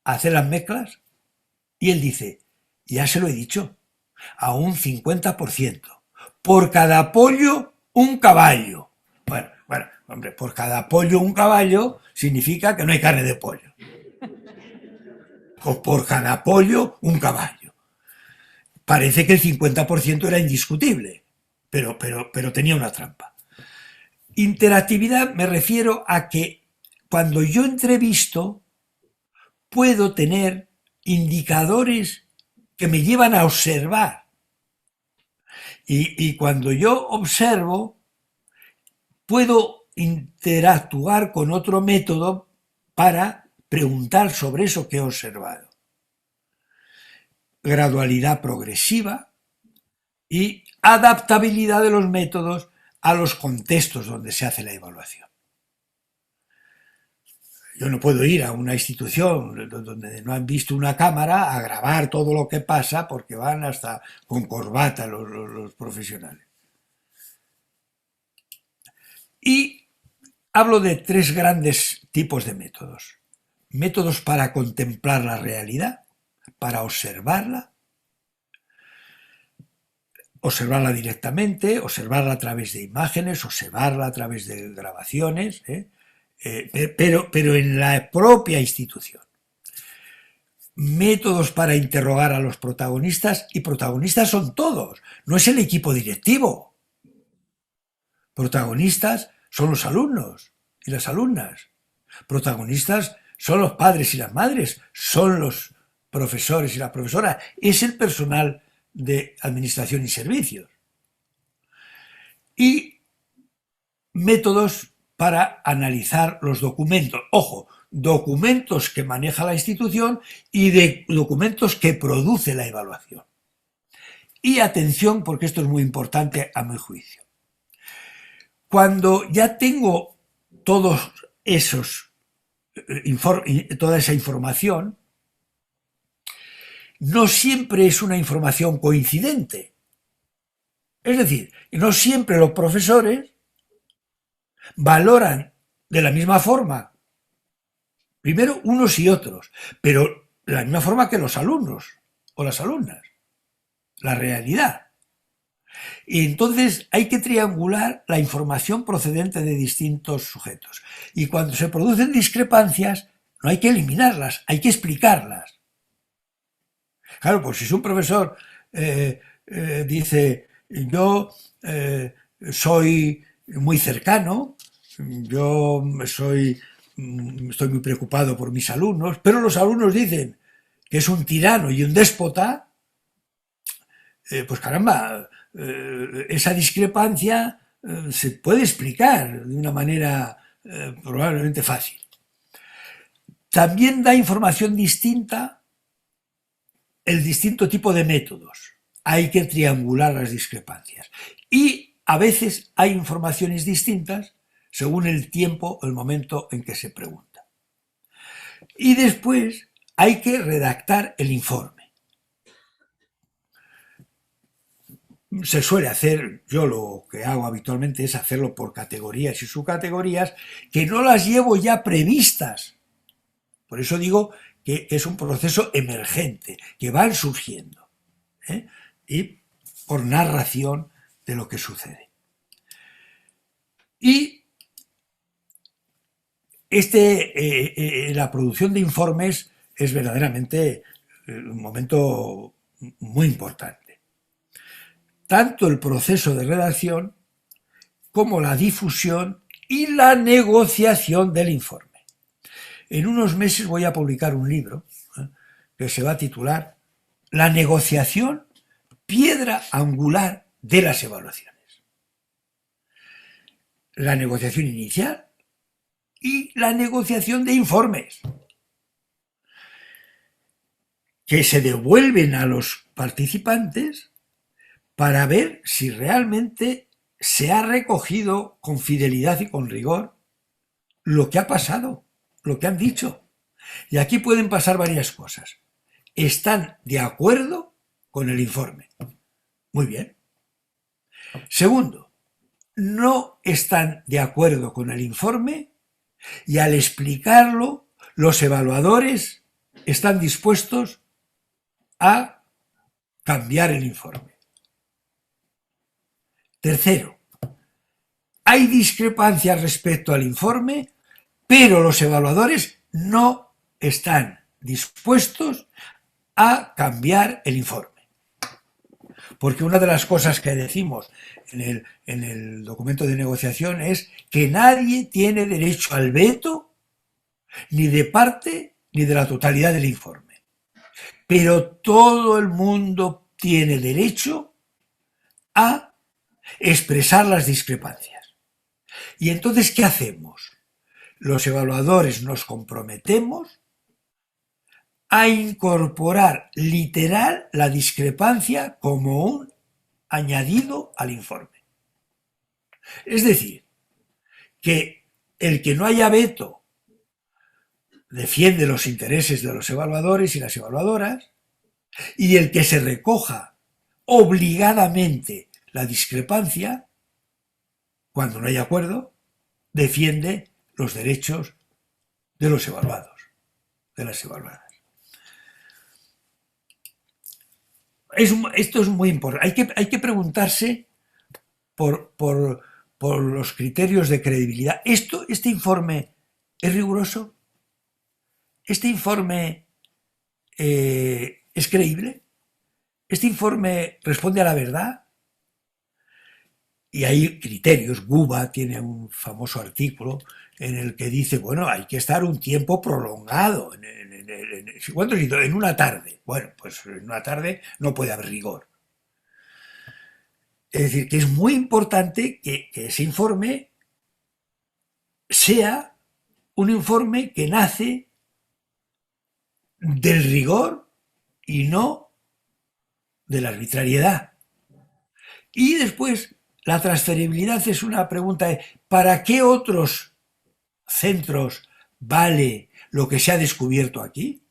a hacer las mezclas? Y él dice, ya se lo he dicho, a un 50%. Por cada pollo, un caballo. Bueno, hombre, por cada pollo, un caballo significa que no hay carne de pollo. O por cada pollo, un caballo. Parece que el 50% era indiscutible, pero tenía una trampa. Interactividad me refiero a que cuando yo entrevisto puedo tener indicadores que me llevan a observar. Y cuando yo observo, puedo interactuar con otro método para preguntar sobre eso que he observado. Gradualidad progresiva y adaptabilidad de los métodos a los contextos donde se hace la evaluación. Yo no puedo ir a una institución donde no han visto una cámara a grabar todo lo que pasa porque van hasta con corbata los profesionales. Y hablo de 3 grandes tipos de métodos. Métodos para contemplar la realidad, para observarla directamente, observarla a través de imágenes, observarla a través de grabaciones, pero en la propia institución. Métodos para interrogar a los protagonistas, y protagonistas son todos, no es el equipo directivo. Protagonistas son los alumnos y las alumnas. Protagonistas son los padres y las madres, son los profesores y las profesoras, es el personal de administración y servicios. Y métodos para analizar los documentos. Ojo, documentos que maneja la institución y de documentos que produce la evaluación. Y atención, porque esto es muy importante a mi juicio. Cuando ya tengo toda esa información, no siempre es una información coincidente. Es decir, no siempre los profesores valoran de la misma forma, primero unos y otros, pero de la misma forma que los alumnos o las alumnas, la realidad. Y entonces hay que triangular la información procedente de distintos sujetos. Y cuando se producen discrepancias, no hay que eliminarlas, hay que explicarlas. Claro, pues si es un profesor dice, yo soy muy cercano, yo estoy muy preocupado por mis alumnos, pero los alumnos dicen que es un tirano y un déspota, pues caramba, esa discrepancia se puede explicar de una manera probablemente fácil. También da información distinta el distinto tipo de métodos. Hay que triangular las discrepancias. Y a veces hay informaciones distintas según el tiempo, el momento en que se pregunta. Y después hay que redactar el informe. Se suele hacer, yo lo que hago habitualmente es hacerlo por categorías y subcategorías que no las llevo ya previstas. Por eso digo que es un proceso emergente, que van surgiendo, y por narración de lo que sucede. Y la producción de informes es verdaderamente un momento muy importante. Tanto el proceso de redacción como la difusión y la negociación del informe. En unos meses voy a publicar un libro que se va a titular La negociación, piedra angular de las evaluaciones. La negociación inicial y la negociación de informes que se devuelven a los participantes para ver si realmente se ha recogido con fidelidad y con rigor lo que ha pasado, lo que han dicho. Y aquí pueden pasar varias cosas. Están de acuerdo con el informe. Muy bien. Segundo, no están de acuerdo con el informe y al explicarlo, los evaluadores están dispuestos a cambiar el informe. Tercero, hay discrepancias respecto al informe, pero los evaluadores no están dispuestos a cambiar el informe. Porque una de las cosas que decimos en el documento de negociación es que nadie tiene derecho al veto, ni de parte ni de la totalidad del informe. Pero todo el mundo tiene derecho a expresar las discrepancias. Y entonces, ¿qué hacemos? Los evaluadores nos comprometemos a incorporar literal la discrepancia como un añadido al informe. Es decir, que el que no haya veto defiende los intereses de los evaluadores y las evaluadoras, y el que se recoja obligadamente la discrepancia, cuando no hay acuerdo, defiende los derechos de los evaluados, de las evaluadas. Esto es muy importante. Hay que preguntarse por los criterios de credibilidad. ¿Este informe es riguroso? ¿Este informe es creíble? ¿Este informe responde a la verdad? Y hay criterios. Guba tiene un famoso artículo en el que dice, bueno, hay que estar un tiempo prolongado. ¿Cuánto es? En una tarde. Bueno, pues en una tarde no puede haber rigor. Es decir, que es muy importante que ese informe sea un informe que nace del rigor y no de la arbitrariedad. Y después, la transferibilidad es una pregunta de ¿para qué otros centros vale lo que se ha descubierto aquí?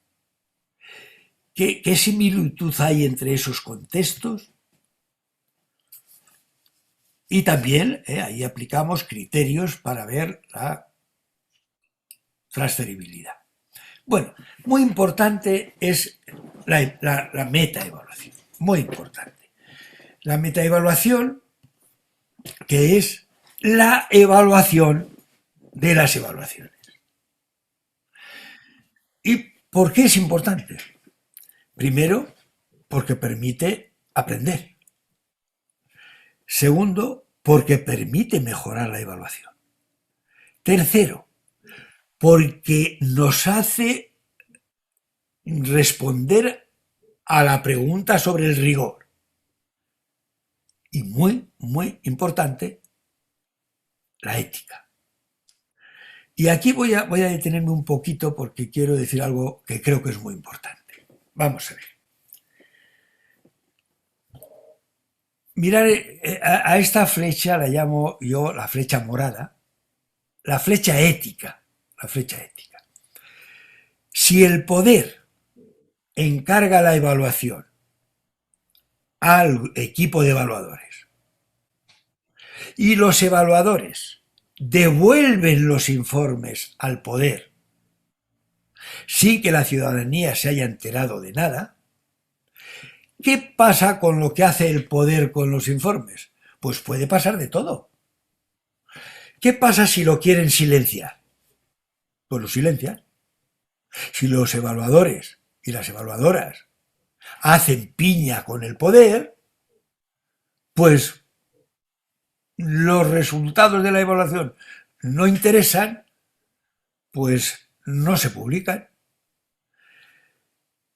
¿Qué similitud hay entre esos contextos? Y también ahí aplicamos criterios para ver la transferibilidad. Bueno, muy importante es la metaevaluación, muy importante. La metaevaluación, que es la evaluación de las evaluaciones. ¿Y por qué es importante? Primero, porque permite aprender. Segundo, porque permite mejorar la evaluación. Tercero, porque nos hace responder a la pregunta sobre el rigor. Y muy, muy importante, la ética. Y aquí voy a detenerme un poquito porque quiero decir algo que creo que es muy importante. Vamos a ver. Mirar a esta flecha, la llamo yo la flecha morada, la flecha ética, la flecha ética. Si el poder encarga la evaluación al equipo de evaluadores y los evaluadores devuelven los informes al poder sin que la ciudadanía se haya enterado de nada, ¿qué pasa con lo que hace el poder con los informes? Pues puede pasar de todo. ¿Qué pasa si lo quieren silenciar? Pues lo silencian. Si los evaluadores y las evaluadoras hacen piña con el poder, pues los resultados de la evaluación no interesan, pues no se publican.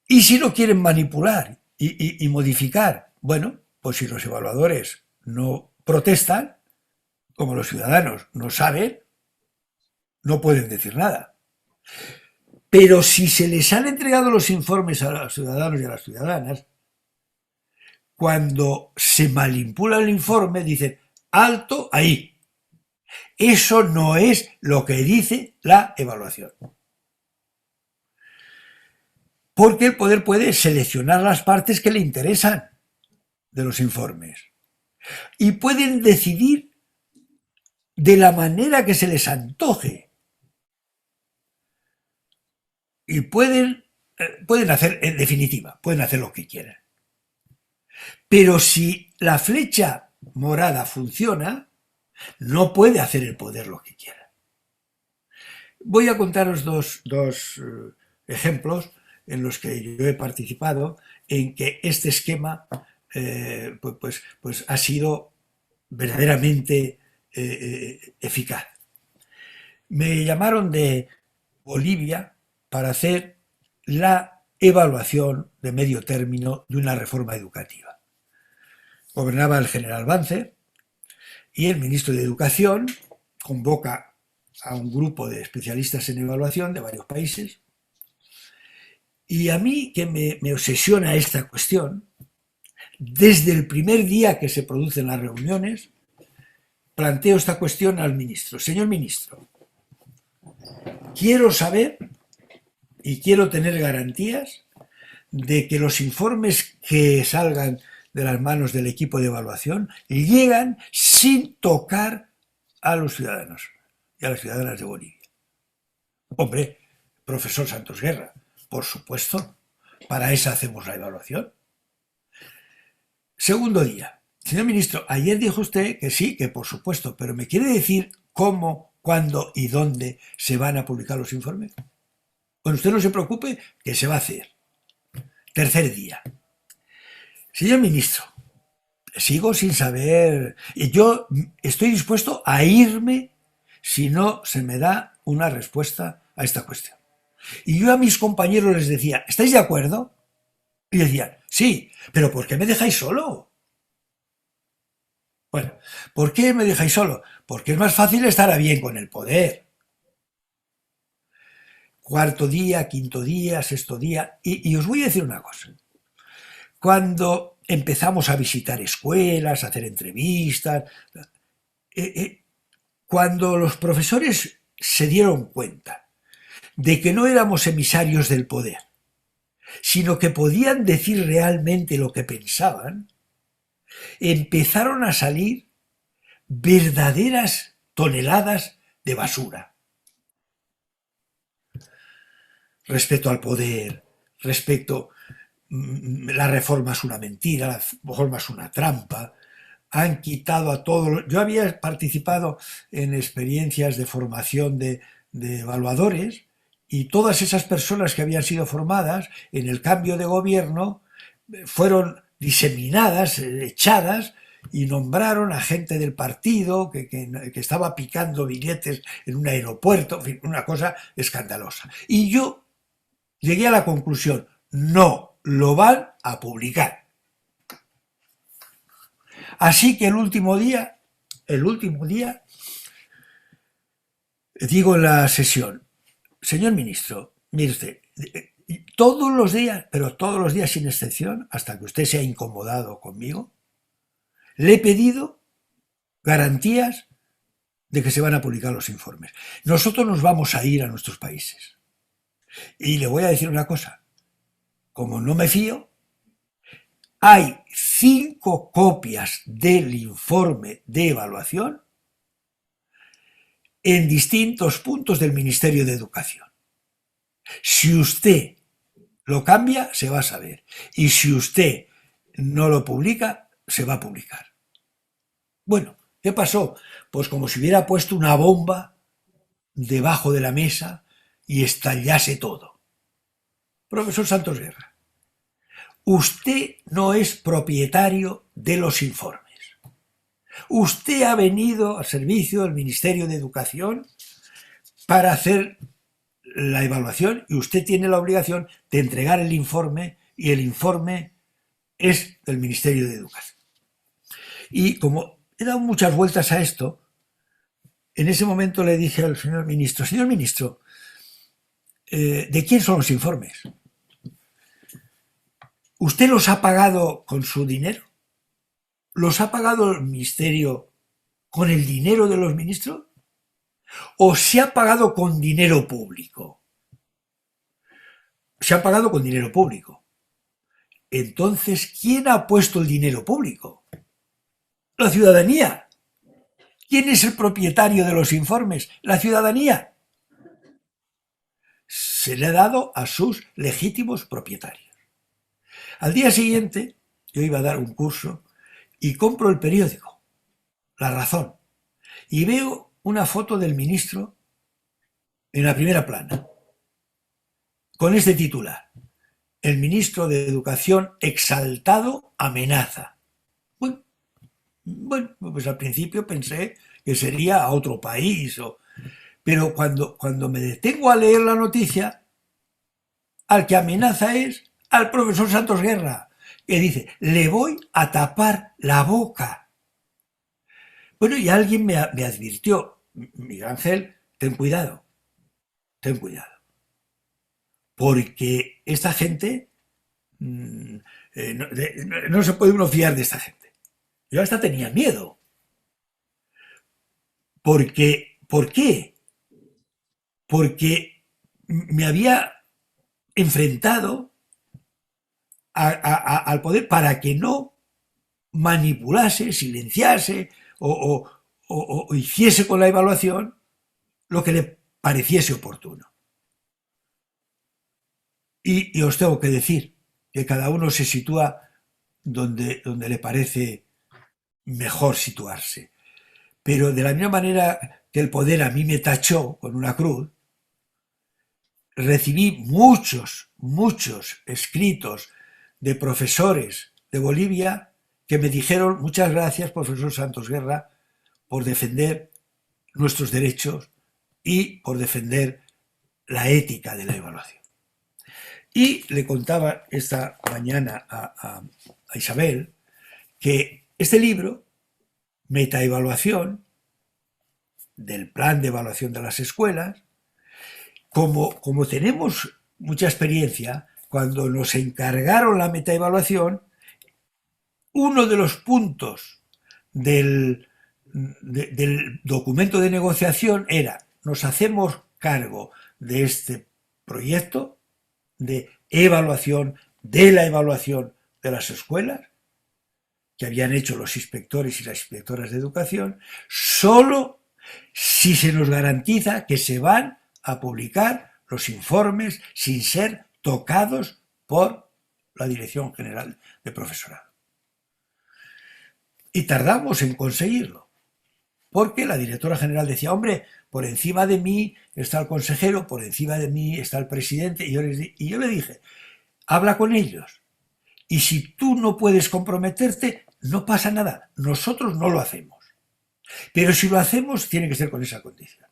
Y si lo quieren manipular y modificar, bueno, pues si los evaluadores no protestan, como los ciudadanos no saben, no pueden decir nada. Pero si se les han entregado los informes a los ciudadanos y a las ciudadanas, cuando se manipula el informe, dicen, alto ahí. Eso no es lo que dice la evaluación. Porque el poder puede seleccionar las partes que le interesan de los informes. Y pueden decidir de la manera que se les antoje. Y pueden hacer, en definitiva, pueden hacer lo que quieran. Pero si la flecha morada funciona, no puede hacer el poder lo que quiera. Voy a contaros dos ejemplos en los que yo he participado, en que este esquema pues ha sido verdaderamente eficaz. Me llamaron de Bolivia para hacer la evaluación de medio término de una reforma educativa. Gobernaba el general Banzer y el ministro de Educación convoca a un grupo de especialistas en evaluación de varios países, y a mí, que me obsesiona esta cuestión, desde el primer día que se producen las reuniones, planteo esta cuestión al ministro. Señor ministro, quiero saber y quiero tener garantías de que los informes que salgan de las manos del equipo de evaluación llegan sin tocar a los ciudadanos y a las ciudadanas de Bolivia. Hombre, profesor Santos Guerra, por supuesto, para eso hacemos la evaluación. Segundo día. Señor ministro, ayer dijo usted que sí, que por supuesto, pero ¿me quiere decir cómo, cuándo y dónde se van a publicar los informes? Bueno, usted no se preocupe, que se va a hacer. Tercer día. Señor ministro, sigo sin saber, y yo estoy dispuesto a irme si no se me da una respuesta a esta cuestión. Y yo a mis compañeros les decía, ¿estáis de acuerdo? Y decían, sí, pero ¿por qué me dejáis solo? Bueno, ¿por qué me dejáis solo? Porque es más fácil estar a bien con el poder. Cuarto día, quinto día, sexto día, y os voy a decir una cosa. Cuando empezamos a visitar escuelas, a hacer entrevistas, cuando los profesores se dieron cuenta de que no éramos emisarios del poder, sino que podían decir realmente lo que pensaban, empezaron a salir verdaderas toneladas de basura. Respecto al poder, respecto la reforma es una mentira, la reforma es una trampa, han quitado a todos. Yo había participado en experiencias de formación de evaluadores, y todas esas personas que habían sido formadas en el cambio de gobierno fueron diseminadas, echadas, y nombraron a gente del partido que estaba picando billetes en un aeropuerto, en fin, una cosa escandalosa. Y yo llegué a la conclusión, no lo van a publicar. Así que el último día, digo en la sesión, señor ministro, mire usted, todos los días, pero todos los días sin excepción, hasta que usted se ha incomodado conmigo, le he pedido garantías de que se van a publicar los informes. Nosotros nos vamos a ir a nuestros países. Y le voy a decir una cosa, como no me fío, hay 5 copias del informe de evaluación en distintos puntos del Ministerio de Educación. Si usted lo cambia, se va a saber. Y si usted no lo publica, se va a publicar. Bueno, ¿qué pasó? Pues como si hubiera puesto una bomba debajo de la mesa y estallase todo. Profesor Santos Guerra, usted no es propietario de los informes. Usted ha venido al servicio del Ministerio de Educación para hacer la evaluación, y usted tiene la obligación de entregar el informe, y el informe es del Ministerio de Educación. Y como he dado muchas vueltas a esto, en ese momento le dije al señor ministro, ¿de quién son los informes? ¿Usted los ha pagado con su dinero? ¿Los ha pagado el ministerio con el dinero de los ministros? ¿O se ha pagado con dinero público? Se ha pagado con dinero público. Entonces, ¿quién ha puesto el dinero público? La ciudadanía. ¿Quién es el propietario de los informes? La ciudadanía. Se le ha dado a sus legítimos propietarios. Al día siguiente yo iba a dar un curso y compro el periódico, La Razón, y veo una foto del ministro en la primera plana, con este titular: el ministro de Educación exaltado amenaza. Bueno, pues al principio pensé que sería a otro país, pero cuando me detengo a leer la noticia, al que amenaza es al profesor Santos Guerra, que dice: le voy a tapar la boca. Bueno, y alguien me advirtió: Miguel Ángel, ten cuidado, porque esta gente, no se puede uno fiar de esta gente. Yo hasta tenía miedo. ¿Por qué? Porque me había enfrentado al poder para que no manipulase, silenciase o hiciese con la evaluación lo que le pareciese oportuno. Y os tengo que decir que cada uno se sitúa donde le parece mejor situarse. Pero de la misma manera que el poder a mí me tachó con una cruz, recibí muchos escritos de profesores de Bolivia que me dijeron: muchas gracias, profesor Santos Guerra, por defender nuestros derechos y por defender la ética de la evaluación. Y le contaba esta mañana a Isabel que este libro, Metaevaluación, del plan de evaluación de las escuelas, como tenemos mucha experiencia, cuando nos encargaron la metaevaluación, uno de los puntos del documento de negociación era: nos hacemos cargo de este proyecto de evaluación, de la evaluación de las escuelas, que habían hecho los inspectores y las inspectoras de educación, solo si se nos garantiza que se van a publicar los informes sin ser tocados por la Dirección General de Profesorado. Y tardamos en conseguirlo, porque la directora general decía: hombre, por encima de mí está el consejero, por encima de mí está el presidente, y yo le dije: habla con ellos, y si tú no puedes comprometerte, no pasa nada, nosotros no lo hacemos. Pero si lo hacemos, tiene que ser con esa condición.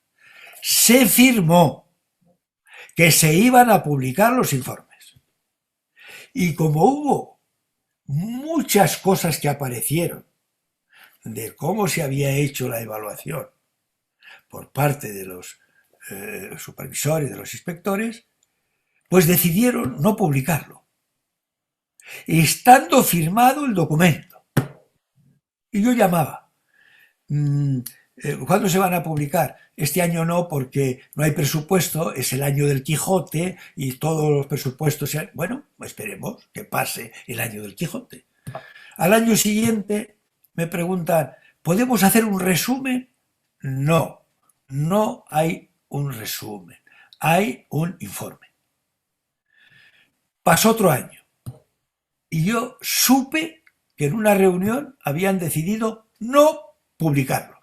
Se firmó que se iban a publicar los informes. Y como hubo muchas cosas que aparecieron de cómo se había hecho la evaluación por parte de los supervisores, de los inspectores, pues decidieron no publicarlo, estando firmado el documento. Y yo llamaba: ¿cuándo se van a publicar? Este año no, porque no hay presupuesto, es el año del Quijote y todos los presupuestos bueno, esperemos que pase el año del Quijote. Al año siguiente me preguntan: ¿podemos hacer un resumen? No hay un resumen, hay un informe. Pasó otro año y yo supe que en una reunión habían decidido no publicarlos.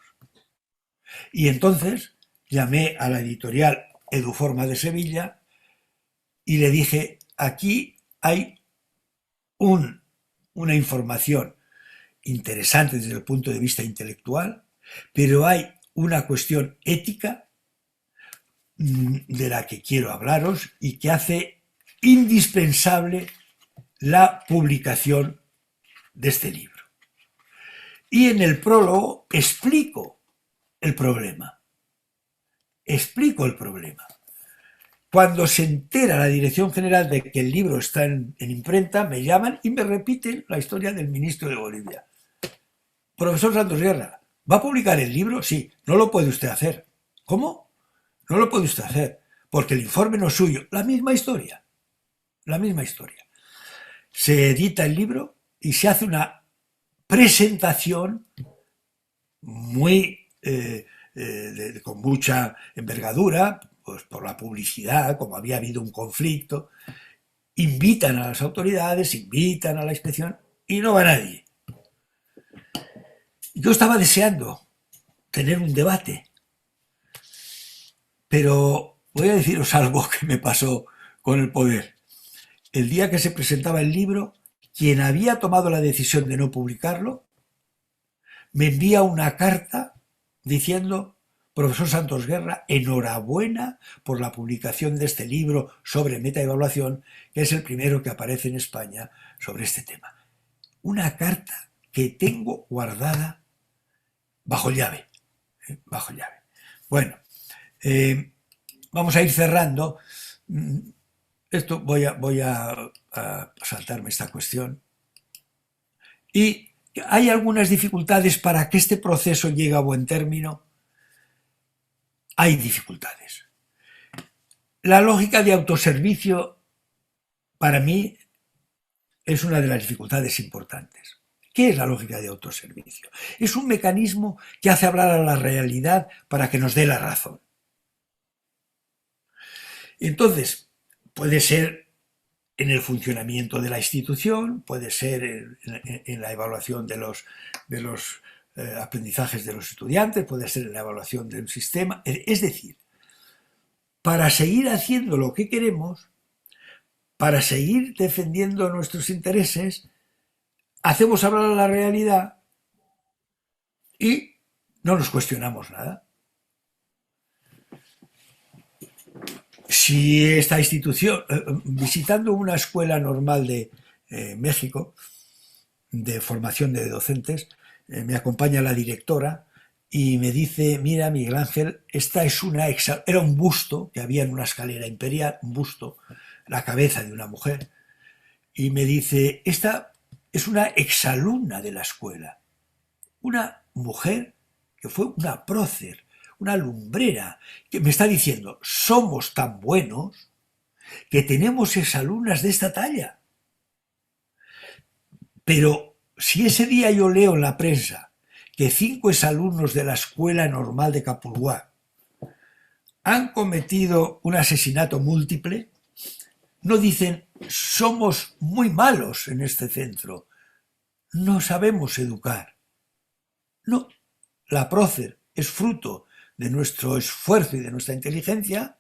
Y entonces llamé a la editorial Eduforma de Sevilla y le dije: aquí hay una información interesante desde el punto de vista intelectual, pero hay una cuestión ética de la que quiero hablaros y que hace indispensable la publicación de este libro. Y en el prólogo explico el problema. Cuando se entera la Dirección General de que el libro está en imprenta, me llaman y me repiten la historia del ministro de Bolivia. Profesor Santos Guerra, ¿va a publicar el libro? Sí. No lo puede usted hacer. ¿Cómo? No lo puede usted hacer, porque el informe no es suyo. La misma historia. Se edita el libro y se hace una presentación muy con mucha envergadura, pues por la publicidad, como había habido un conflicto. Invitan a las autoridades, invitan a la inspección y no va nadie. Yo estaba deseando tener un debate, pero voy a deciros algo que me pasó con el poder. El día que se presentaba el libro, quien había tomado la decisión de no publicarlo, me envía una carta diciendo: profesor Santos Guerra, enhorabuena por la publicación de este libro sobre metaevaluación, que es el primero que aparece en España sobre este tema. Una carta que tengo guardada bajo llave. Bajo llave. Bueno, vamos a ir cerrando. Esto voy a saltarme esta cuestión. Y hay algunas dificultades para que este proceso llegue a buen término. Hay dificultades. La lógica de autoservicio, para mí, es una de las dificultades importantes. ¿Qué es la lógica de autoservicio? Es un mecanismo que hace hablar a la realidad para que nos dé la razón. Entonces, puede ser en el funcionamiento de la institución, puede ser en la evaluación de los aprendizajes de los estudiantes, puede ser en la evaluación de un sistema. Es decir, para seguir haciendo lo que queremos, para seguir defendiendo nuestros intereses, hacemos hablar a la realidad y no nos cuestionamos nada. Si esta institución, visitando una escuela normal de México, de formación de docentes, me acompaña la directora y me dice: mira, Miguel Ángel, esta es era un busto que había en una escalera imperial, un busto, la cabeza de una mujer, y me dice: esta es una exalumna de la escuela, una mujer que fue una prócer, una lumbrera, que me está diciendo: somos tan buenos que tenemos exalumnas de esta talla. Pero si ese día yo leo en la prensa que 5 exalumnos de la Escuela Normal de Capurruá han cometido un asesinato múltiple, no dicen: somos muy malos en este centro, no sabemos educar. No, la prócer es fruto de nuestro esfuerzo y de nuestra inteligencia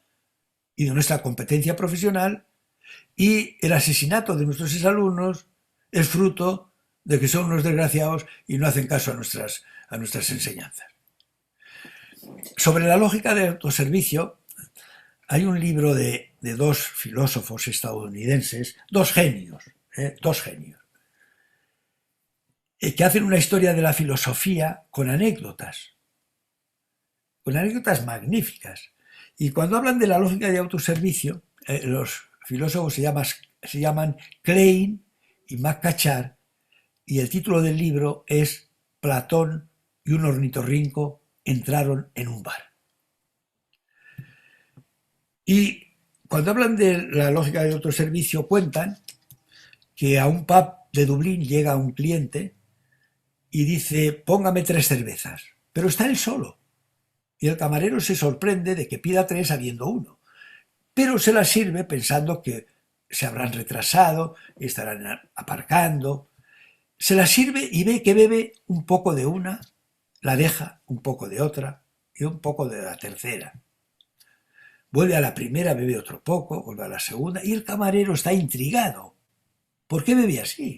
y de nuestra competencia profesional, y el asesinato de nuestros exalumnos es fruto de que son unos desgraciados y no hacen caso a nuestras enseñanzas. Sobre la lógica del autoservicio, hay un libro de 2 filósofos estadounidenses, dos genios, que hacen una historia de la filosofía con anécdotas magníficas. Y cuando hablan de la lógica de autoservicio, los filósofos se llaman Klein y McCachar, y el título del libro es Platón y un ornitorrinco entraron en un bar. Y cuando hablan de la lógica del autoservicio, cuentan que a un pub de Dublín llega un cliente y dice: póngame 3 cervezas, pero está él solo. Y el camarero se sorprende de que pida 3 habiendo 1, pero se las sirve pensando que se habrán retrasado y estarán aparcando. Se las sirve y ve que bebe un poco de una, la deja, un poco de otra y un poco de la tercera. Vuelve a la primera, bebe otro poco, vuelve a la segunda, y el camarero está intrigado. ¿Por qué bebe así?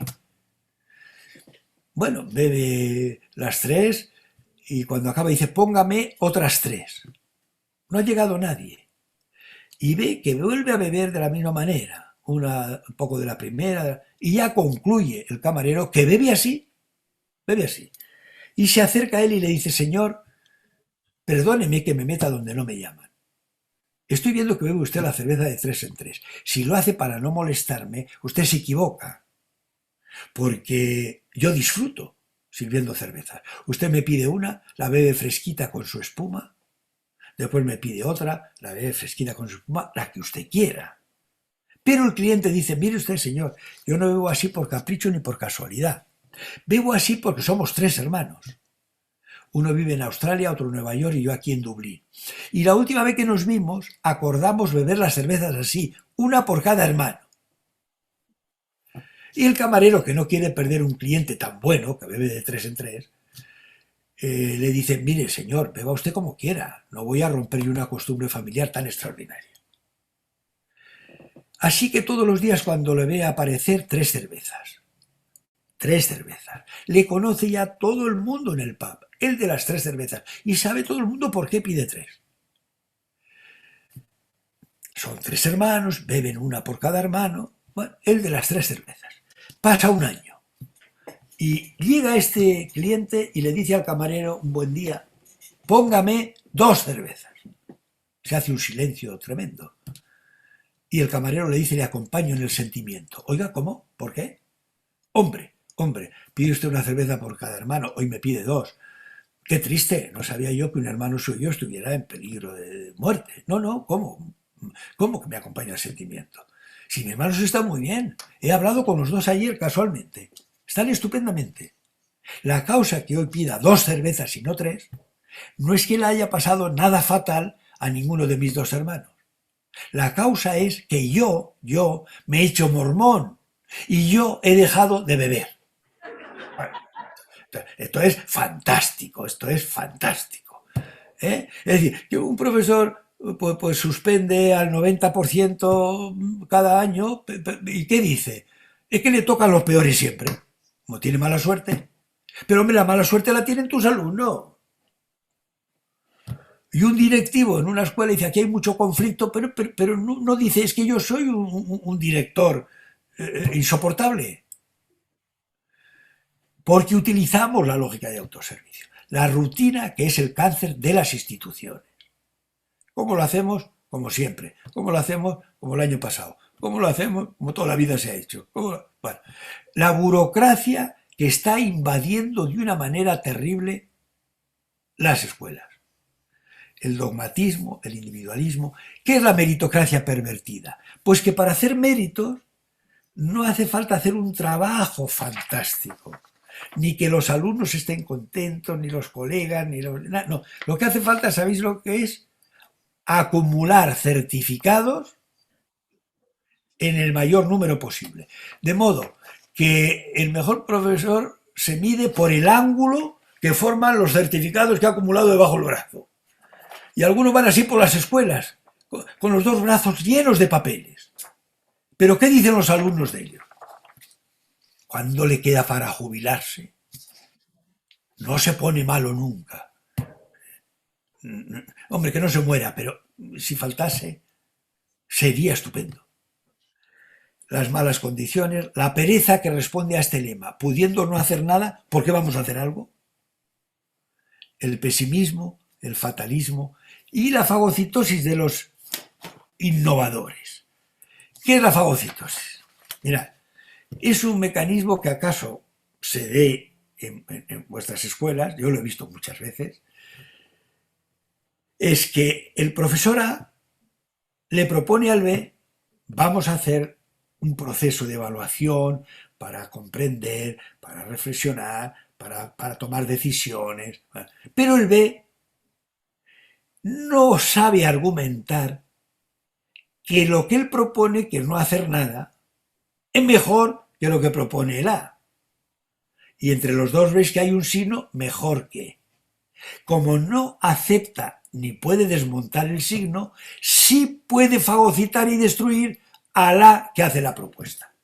Bueno, bebe las 3 y cuando acaba dice: póngame otras 3. No ha llegado nadie. Y ve que vuelve a beber de la misma manera, un poco de la primera, y ya concluye el camarero que bebe así. Y se acerca a él y le dice: señor, perdóneme que me meta donde no me llaman. Estoy viendo que bebe usted la cerveza de 3 en 3. Si lo hace para no molestarme, usted se equivoca, porque yo disfruto sirviendo cervezas. Usted me pide una, la bebe fresquita con su espuma, después me pide otra, la bebe fresquita con su espuma, la que usted quiera. Pero el cliente dice: mire usted, señor, yo no bebo así por capricho ni por casualidad. Bebo así porque somos 3 hermanos. Uno vive en Australia, otro en Nueva York y yo aquí en Dublín. Y la última vez que nos vimos, acordamos beber las cervezas así, una por cada hermano. Y el camarero, que no quiere perder un cliente tan bueno, que bebe de 3 en 3, le dice, mire señor, beba usted como quiera, no voy a romper una costumbre familiar tan extraordinaria. Así que todos los días cuando le ve aparecer 3 cervezas, 3 cervezas, le conoce ya todo el mundo en el pub, el de las 3 cervezas, y sabe todo el mundo por qué pide 3. Son 3 hermanos, beben una por cada hermano, bueno, el de las 3 cervezas. Pasa un año y llega este cliente y le dice al camarero un buen día, póngame 2 cervezas. Se hace un silencio tremendo. Y el camarero le dice, le acompaño en el sentimiento. Oiga, ¿cómo? ¿Por qué? Hombre, pide usted una cerveza por cada hermano, hoy me pide 2. Qué triste, no sabía yo que un hermano suyo estuviera en peligro de muerte. No, ¿cómo? ¿Cómo que me acompaña el sentimiento? Si mi hermano está muy bien, he hablado con los 2 ayer casualmente, están estupendamente. La causa que hoy pida 2 cervezas y no 3, no es que le haya pasado nada fatal a ninguno de mis 2 hermanos. La causa es que yo me he hecho mormón y yo he dejado de beber. Esto es fantástico, ¿eh? Es decir, que un profesor pues suspende al 90% cada año, ¿y qué dice? Es que le tocan los peores siempre, como tiene mala suerte. Pero hombre, la mala suerte la tienen tus alumnos. Y un directivo en una escuela dice, aquí hay mucho conflicto, pero no dice, es que yo soy un director insoportable. Porque utilizamos la lógica de autoservicio. La rutina, que es el cáncer de las instituciones. ¿Cómo lo hacemos? Como siempre. ¿Cómo lo hacemos? Como el año pasado. ¿Cómo lo hacemos? Como toda la vida se ha hecho. Bueno, la burocracia que está invadiendo de una manera terrible las escuelas. El dogmatismo, el individualismo. ¿Qué es la meritocracia pervertida? Pues que para hacer méritos no hace falta hacer un trabajo fantástico, ni que los alumnos estén contentos, ni los colegas, ni los... No, lo que hace falta, ¿sabéis lo que es? Acumular certificados en el mayor número posible. De modo que el mejor profesor se mide por el ángulo que forman los certificados que ha acumulado debajo del brazo. Y algunos van así por las escuelas, con los 2 brazos llenos de papeles. ¿Pero qué dicen los alumnos de ellos? ¿Cuándo le queda para jubilarse? No se pone malo nunca. Hombre, que no se muera, pero si faltase, sería estupendo. Las malas condiciones, la pereza que responde a este lema, pudiendo no hacer nada, ¿por qué vamos a hacer algo? El pesimismo, el fatalismo y la fagocitosis de los innovadores. ¿Qué es la fagocitosis? Mirad, es un mecanismo que acaso se dé en vuestras escuelas, yo lo he visto muchas veces, es que el profesor A le propone al B, vamos a hacer un proceso de evaluación para comprender, para reflexionar, para tomar decisiones, pero el B no sabe argumentar que lo que él propone, que es no hacer nada, es mejor que lo que propone el A. Y entre los dos veis que hay un signo mejor que. Como no acepta ni puede desmontar el signo, sí puede fagocitar y destruir a la que hace la propuesta.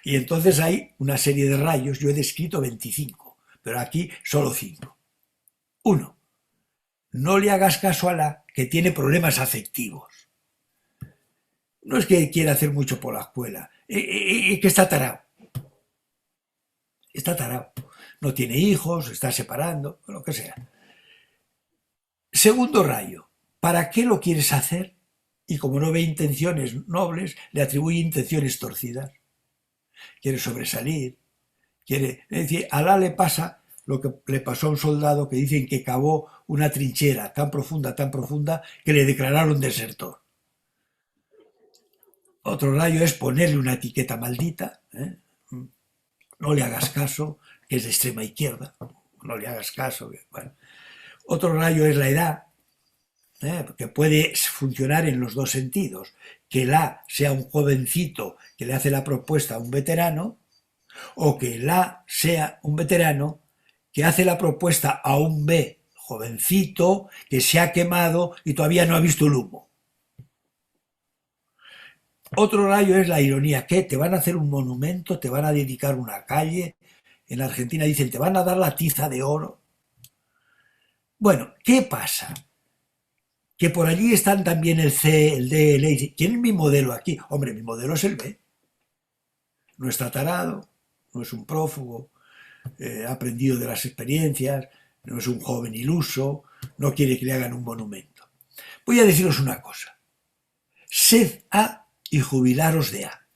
Y entonces hay una serie de rayos, yo he descrito 25, pero aquí solo 5. 1. No le hagas caso a la que tiene problemas afectivos. No es que quiera hacer mucho por la escuela, es que está tarado. Está tarado. No tiene hijos, está separando, lo que sea. Segundo rayo, ¿para qué lo quieres hacer? Y como no ve intenciones nobles, le atribuye intenciones torcidas. Quiere sobresalir, quiere... Es decir, a Alá le pasa lo que le pasó a un soldado que dicen que cavó una trinchera tan profunda, que le declararon desertor. Otro rayo es ponerle una etiqueta maldita, no le hagas caso, que es de extrema izquierda, no le hagas caso. Bueno. Otro rayo es la edad, que puede funcionar en los dos sentidos, que el A sea un jovencito que le hace la propuesta a un veterano, o que el A sea un veterano que hace la propuesta a un B jovencito que se ha quemado y todavía no ha visto el humo. Otro rayo es la ironía, que te van a hacer un monumento, te van a dedicar una calle. En Argentina dicen, te van a dar la tiza de oro. Bueno, ¿qué pasa? Que por allí están también el C, el D, el E. ¿Quién es mi modelo aquí? Hombre, mi modelo es el B. No está tarado, no es un prófugo, ha aprendido de las experiencias, no es un joven iluso, no quiere que le hagan un monumento. Voy a deciros una cosa. Sed A y jubilaros de A.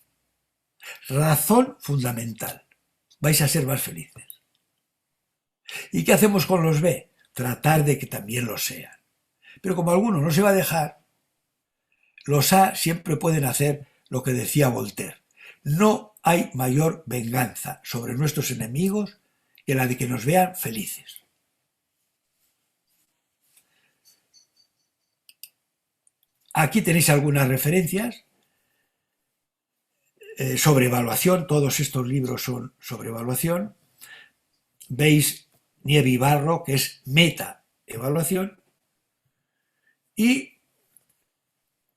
Razón fundamental. Vais a ser más felices. ¿Y qué hacemos con los B? Tratar de que también lo sean. Pero como alguno no se va a dejar, los A siempre pueden hacer lo que decía Voltaire. No hay mayor venganza sobre nuestros enemigos que la de que nos vean felices. Aquí tenéis algunas referencias sobre evaluación. Todos estos libros son sobre evaluación. Veis Nieve y Barro, que es meta-evaluación. Y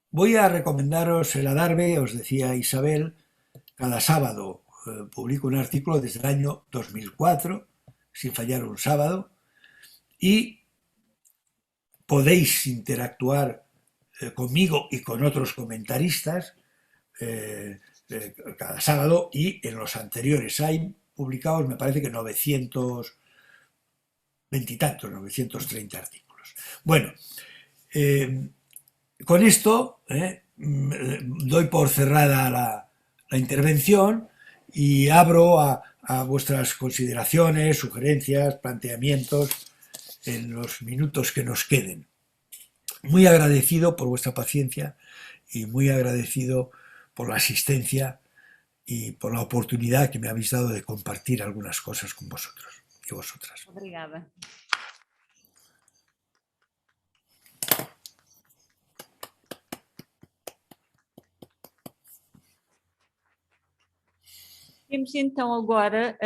voy a recomendaros el Adarve, os decía Isabel, cada sábado publico un artículo desde el año 2004, sin fallar un sábado, y podéis interactuar conmigo y con otros comentaristas cada sábado, y en los anteriores hay publicados, me parece que 920 y tantos, 930 artículos. Bueno, con esto doy por cerrada la intervención y abro a vuestras consideraciones, sugerencias, planteamientos en los minutos que nos queden. Muy agradecido por vuestra paciencia y muy agradecido por la asistencia y por la oportunidad que me habéis dado de compartir algunas cosas con vosotros y vosotras. Obrigada. Temos então agora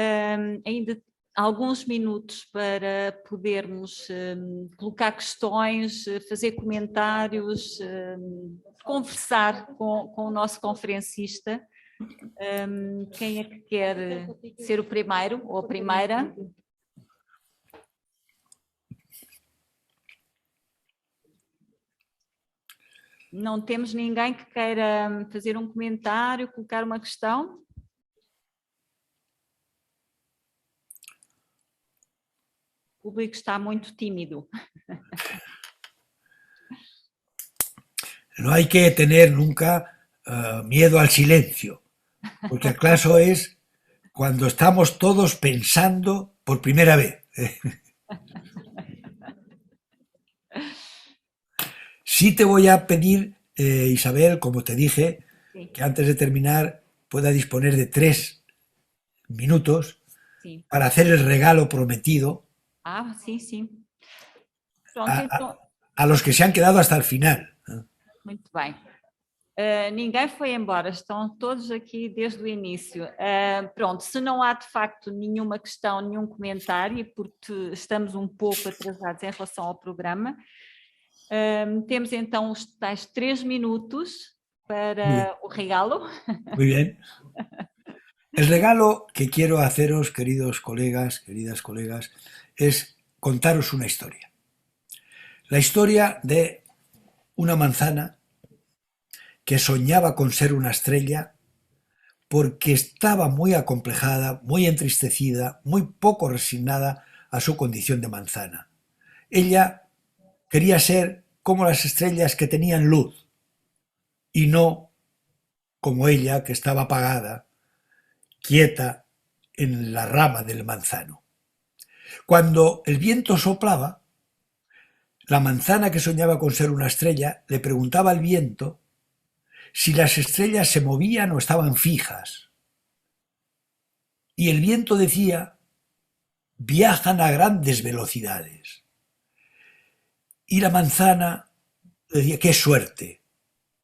ainda alguns minutos para podermos colocar questões, fazer comentários, conversar com o nosso conferencista. Quem é que quer ser o primeiro ou a primeira? Não temos ninguém que queira fazer um comentário, colocar uma questão? O público está muito tímido. No hay que tener nunca miedo al silencio, porque acaso es cuando estamos todos pensando por primera vez. Sí te voy a pedir, Isabel, como te dije, Sí. que antes de terminar pueda disponer de 3 minutos Sí. para hacer el regalo prometido Ah, sim, sim. Pronto, então, a los que se han quedado hasta el final. muito bem. Ninguém foi embora, estão todos aqui desde o início. Pronto, se não há de facto nenhuma questão, nenhum comentário, porque estamos um pouco atrasados em relação ao programa, temos então os tais 3 minutos para o regalo. Muy bien. El regalo que quiero haceros, queridos colegas, queridas colegas, es contaros una historia. La historia de una manzana que soñaba con ser una estrella porque estaba muy acomplejada, muy entristecida, muy poco resignada a su condición de manzana. Ella quería ser como las estrellas que tenían luz y no como ella, que estaba apagada, quieta en la rama del manzano. Cuando el viento soplaba, la manzana que soñaba con ser una estrella le preguntaba al viento si las estrellas se movían o estaban fijas. Y el viento decía, viajan a grandes velocidades. Y la manzana decía, qué suerte,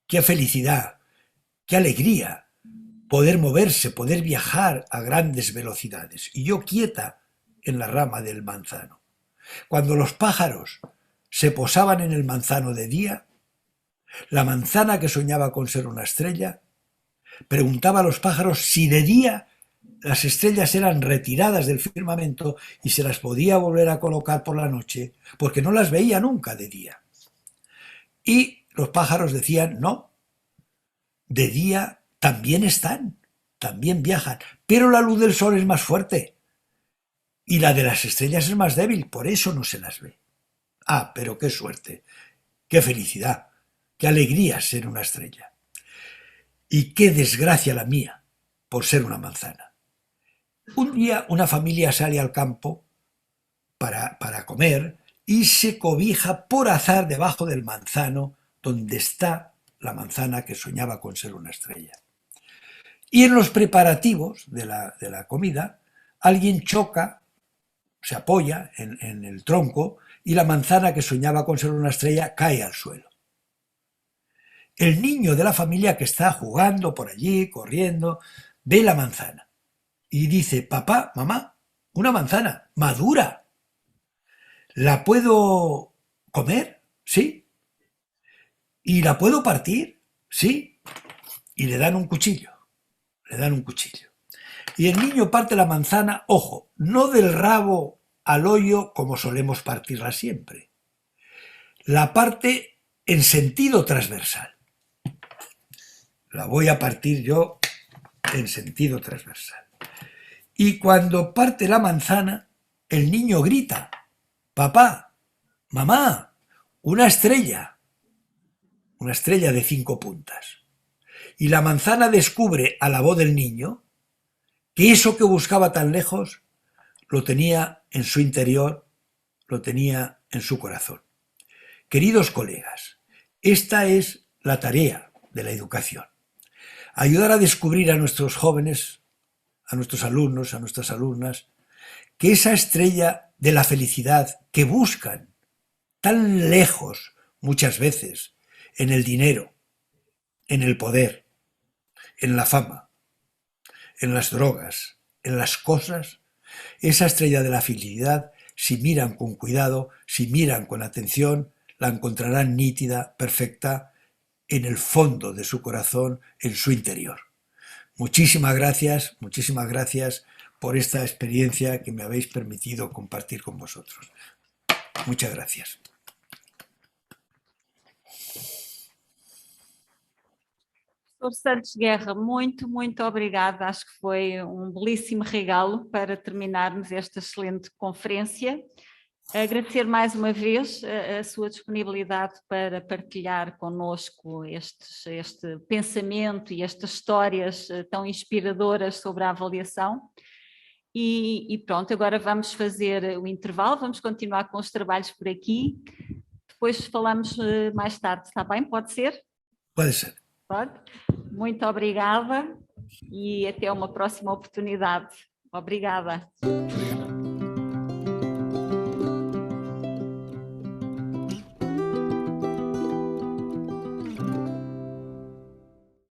qué felicidad, qué alegría poder moverse, poder viajar a grandes velocidades. Y yo quieta en la rama del manzano. Cuando los pájaros se posaban en el manzano de día, la manzana que soñaba con ser una estrella preguntaba a los pájaros si de día las estrellas eran retiradas del firmamento y se las podía volver a colocar por la noche, porque no las veía nunca de día. Y los pájaros decían, no, de día también están, también viajan, pero la luz del sol es más fuerte y la de las estrellas es más débil, por eso no se las ve. Ah, pero qué suerte, qué felicidad, qué alegría ser una estrella. Y qué desgracia la mía por ser una manzana. Un día una familia sale al campo para comer y se cobija por azar debajo del manzano donde está la manzana que soñaba con ser una estrella. Y en los preparativos de la comida, alguien choca, se apoya en el tronco y la manzana que soñaba con ser una estrella cae al suelo. El niño de la familia que está jugando por allí, corriendo, ve la manzana y dice, papá, mamá, una manzana madura, ¿la puedo comer? Sí. ¿Y la puedo partir? Sí. Y le dan un cuchillo, le dan un cuchillo. Y el niño parte la manzana, ojo, no del rabo al hoyo como solemos partirla siempre. La parte en sentido transversal. La voy a partir yo en sentido transversal. Y cuando parte la manzana, el niño grita, papá, mamá, una estrella de 5 puntas. Y la manzana descubre a la voz del niño que eso que buscaba tan lejos lo tenía en su interior, lo tenía en su corazón. Queridos colegas, esta es la tarea de la educación. Ayudar a descubrir a nuestros jóvenes, a nuestros alumnos, a nuestras alumnas, que esa estrella de la felicidad que buscan tan lejos muchas veces, en el dinero, en el poder, en la fama, en las drogas, en las cosas, esa estrella de la felicidad, si miran con cuidado, si miran con atención, la encontrarán nítida, perfecta, en el fondo de su corazón, en su interior. Muchísimas gracias por esta experiencia que me habéis permitido compartir con vosotros. Muchas gracias. Professor Santos Guerra, muito, muito obrigada. Acho que foi um belíssimo regalo para terminarmos esta excelente conferência. Agradecer mais uma vez a sua disponibilidade para partilhar connosco este pensamento e estas histórias tão inspiradoras sobre a avaliação. E pronto, agora vamos fazer o intervalo, vamos continuar com os trabalhos por aqui. Depois falamos mais tarde, está bem? Pode ser? Pode ser. Pode? Muito obrigada e até uma próxima oportunidade. Obrigada. Obrigado.